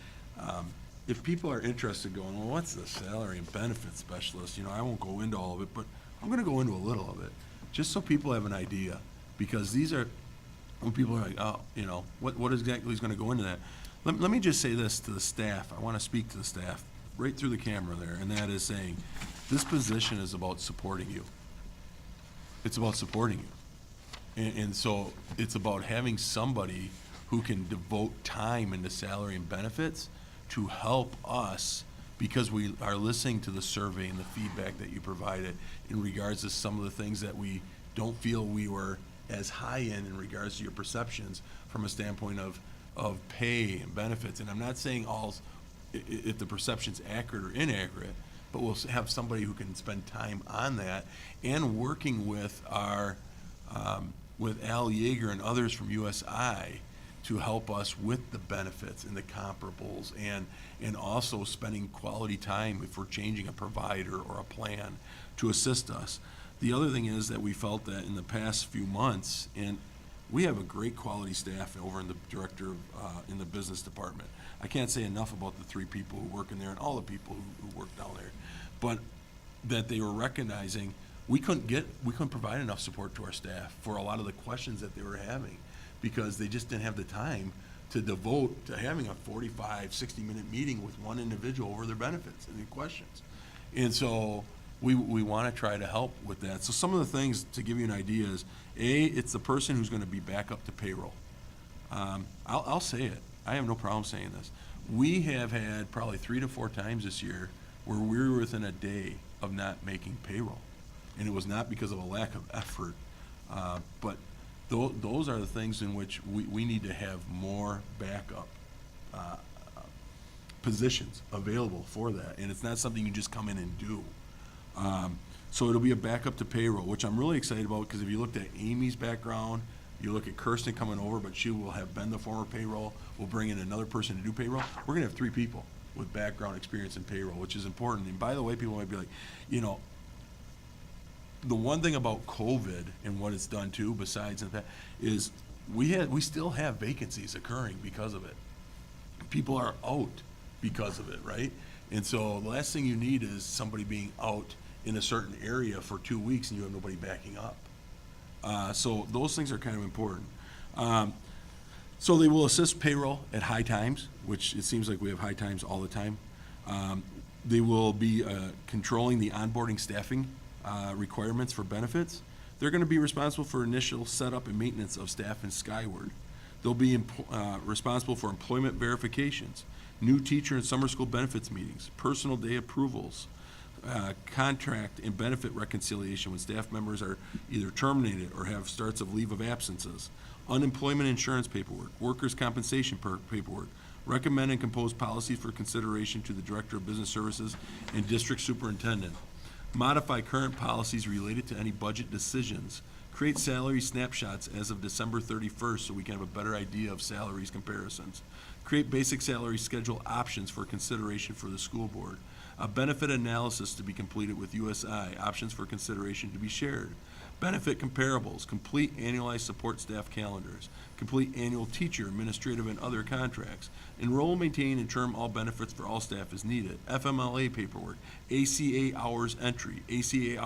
if people are interested, going, well, what's the salary and benefits specialist? I won't go into all of it, but I'm going to go into a little of it, just so people have an idea. Because these are, when people are like, oh, what exactly is going to go into that? Let me just say this to the staff. I want to speak to the staff right through the camera there, and that is saying, this position is about supporting you. It's about supporting you. And so it's about having somebody who can devote time into salary and benefits to help us, because we are listening to the survey and the feedback that you provided in regards to some of the things that we don't feel we were as high in regards to your perceptions from a standpoint of pay and benefits. And I'm not saying if the perception's accurate or inaccurate, but we'll have somebody who can spend time on that and working with with Al Yeager and others from USI to help us with the benefits and the comparables, and also spending quality time if we're changing a provider or a plan to assist us. The other thing is that we felt that in the past few months, and we have a great quality staff over in the director in the business department. I can't say enough about the three people who work in there and all the people who work down there, but that they were recognizing we couldn't provide enough support to our staff for a lot of the questions that they were having, because they just didn't have the time to devote to having a 45, 60-minute meeting with one individual over their benefits and their questions. And so we want to try to help with that. So some of the things, to give you an idea, is, A, it's the person who's going to be back up to payroll. I'll say it. I have no problem saying this. We have had probably 3 to 4 times this year where we were within a day of not making payroll. And it was not because of a lack of effort, but those are the things in which we need to have more backup positions available for that. And it's not something you just come in and do. So it'll be a backup to payroll, which I'm really excited about, because if you looked at Amy's background, You look at Kirsten coming over, but she will have been the former payroll. We'll bring in another person to do payroll. We're gonna have 3 people with background experience in payroll, which is important. And by the way, people might be like, you know, the one thing about COVID and what it's done too, besides that, is we still have vacancies occurring because of it. People are out because of it, right? And so the last thing you need is somebody being out in a certain area for 2 weeks and you have nobody backing up. So those things are kind of important. So they will assist payroll at high times, which it seems like we have high times all the time. They will be controlling the onboarding staffing requirements for benefits. They're going to be responsible for initial setup and maintenance of staff in Skyward. They'll be responsible for employment verifications, new teacher and summer school benefits meetings, personal day approvals, contract and benefit reconciliation when staff members are either terminated or have starts of leave of absences, unemployment insurance paperwork, workers' compensation paperwork, recommend and compose policies for consideration to the Director of Business Services and District Superintendent, modify current policies related to any budget decisions, create salary snapshots as of December 31st so we can have a better idea of salaries comparisons, create basic salary schedule options for consideration for the school board, a benefit analysis to be completed with USI, options for consideration to be shared, benefit comparables, complete annualized support staff calendars, complete annual teacher, administrative, and other contracts, enroll, maintain, and term all benefits for all staff as needed, FMLA paperwork, ACA hours entry, ACA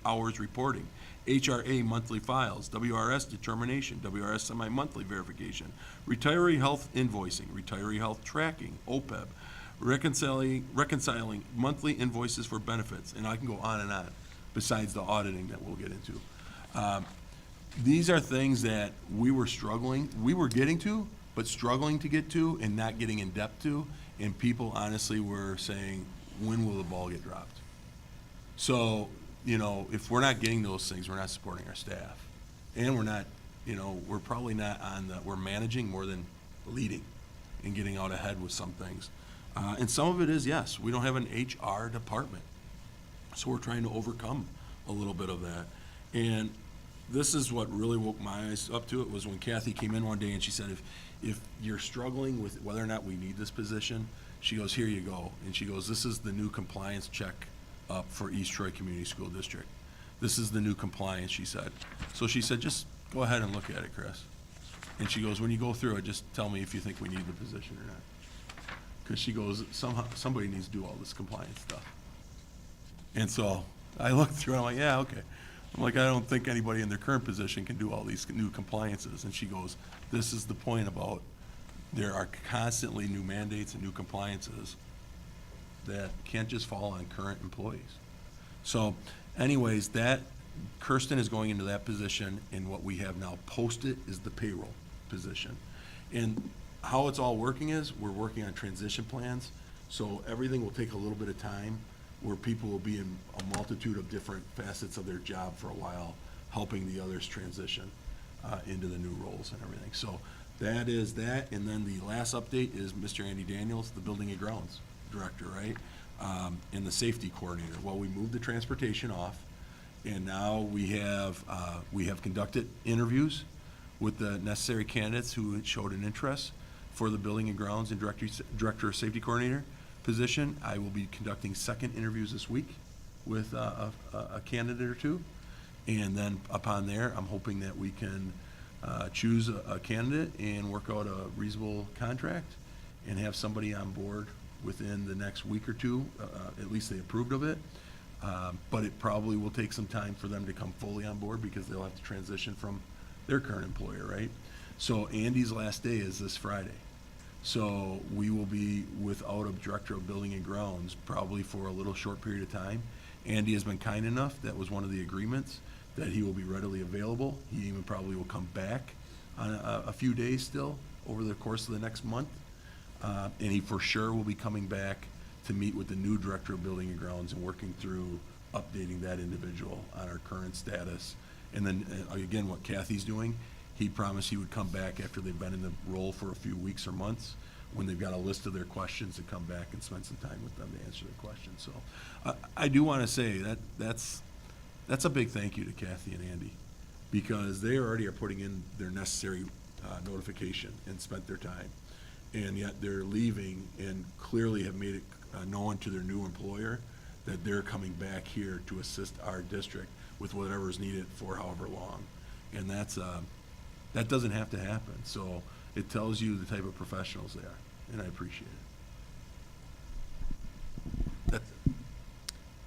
hours reporting, HRA monthly files, WRS determination, WRS semi-monthly verification, retiree health invoicing, retiree health tracking, OPEB, reconciling monthly invoices for benefits, and I can go on, besides the auditing that we'll get into. These are things that we were getting to, but struggling to get to and not getting in depth to, and people honestly were saying, when will the ball get dropped? So, you know, if we're not getting those things, we're not supporting our staff. And we're not, you know, we're probably not we're managing more than leading and getting out ahead with some things. And some of it is, yes, we don't have an HR department. So we're trying to overcome a little bit of that. And this is what really woke my eyes up to it, was when Kathy came in one day and she said, if you're struggling with whether or not we need this position, she goes, here you go. And she goes, this is the new compliance check up for East Troy Community School District. This is the new compliance, she said. So she said, just go ahead and look at it, Chris. And she goes, when you go through it, just tell me if you think we need the position or not. Because she goes, somebody needs to do all this compliance stuff. And so I looked through and I'm like, yeah, okay. I'm like, I don't think anybody in their current position can do all these new compliances. And she goes, this is the point about there are constantly new mandates and new compliances that can't just fall on current employees. So anyways, that Kirsten is going into that position, and what we have now posted is the payroll position. And how it's all working is we're working on transition plans. So everything will take a little bit of time, where people will be in a multitude of different facets of their job for a while, helping the others transition into the new roles and everything. So that is that. And then the last update is Mr. Andy Daniels, the Building and Grounds Director, right? And the Safety Coordinator. Well, we moved the transportation off, and now we have conducted interviews with the necessary candidates who showed an interest for the Building and Grounds and Director of Safety Coordinator position. I will be conducting second interviews this week with a candidate or two. And then upon there, I'm hoping that we can choose a candidate and work out a reasonable contract and have somebody on board within the next week or two. At least they approved of it. But it probably will take some time for them to come fully on board, because they'll have to transition from their current employer, right? So Andy's last day is this Friday. So we will be without a Director of Building and Grounds probably for a little short period of time. Andy has been kind enough, that was one of the agreements, that he will be readily available. He even probably will come back on a few days still over the course of the next month. And he for sure will be coming back to meet with the new Director of Building and Grounds and working through updating that individual on our current status. And then again, what Kathy's doing, he promised he would come back after they've been in the role for a few weeks or months, when they've got a list of their questions, to come back and spend some time with them to answer their questions. So I do want to say that's a big thank you to Kathy and Andy, because they already are putting in their necessary notification and spent their time. And yet they're leaving and clearly have made it known to their new employer that they're coming back here to assist our district with whatever is needed for however long. And that's, that doesn't have to happen. So it tells you the type of professionals they are, and I appreciate it. That's it.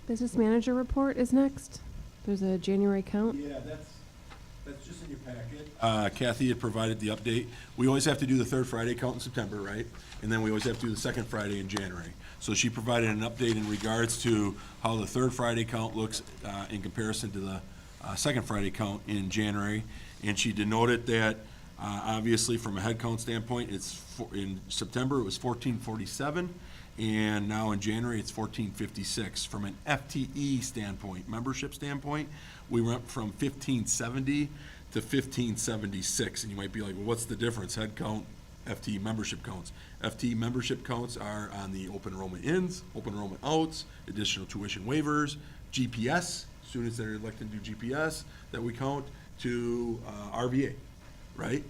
Business manager report is next. There's a January count. Yeah, that's just in your packet. Kathy had provided the update. We always have to do the third Friday count in September, right? And then we always have to do the second Friday in January. So she provided an update in regards to how the third Friday count looks in comparison to the second Friday count in January. And she denoted that, obviously, from a head count standpoint, in September, it was 1447. And now in January, it's 1456. From an FTE standpoint, membership standpoint, we went from 1570 to 1576. And you might be like, well, what's the difference? Head count, FTE membership counts. FTE membership counts are on the open enrollment ins, open enrollment outs, additional tuition waivers, GPS, students that are elected to do GPS that we count, to RVA, right?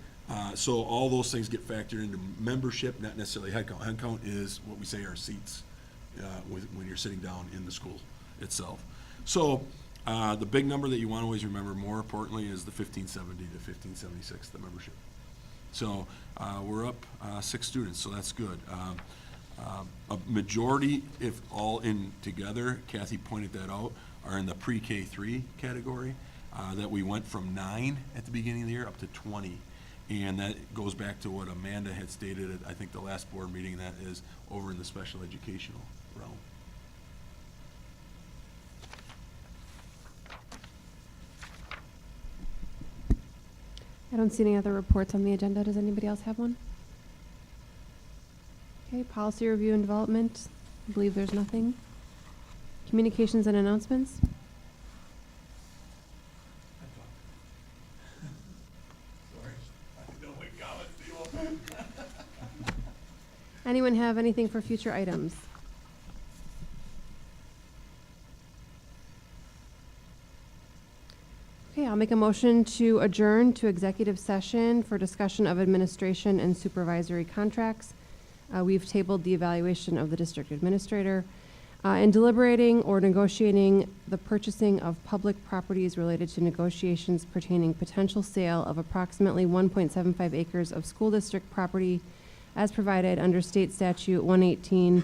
So all those things get factored into membership, not necessarily head count. Head count is what we say are seats when you're sitting down in the school itself. So the big number that you want to always remember, more importantly, is the 1570 to 1576, the membership. So we're up 6 students, so that's good. A majority, if all in together, Kathy pointed that out, are in the pre-K 3 category, that we went from 9 at the beginning of the year up to 20. And that goes back to what Amanda had stated at, I think, the last board meeting, that is over in the special educational realm. I don't see any other reports on the agenda. Does anybody else have one? Okay, policy review and development. I believe there's nothing. Communications and announcements. Anyone have anything for future items? Okay, I'll make a motion to adjourn to executive session for discussion of administration and supervisory contracts. We've tabled the evaluation of the district administrator and deliberating or negotiating the purchasing of public properties related to negotiations pertaining potential sale of approximately 1.75 acres of school district property as provided under state statute 118.246,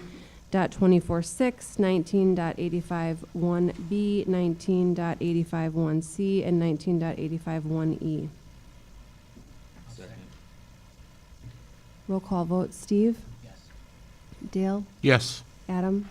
19.85.1b, 19.85.1c, and 19.85.1e. Second. Roll call vote. Steve? Yes. Dale? Yes. Adam?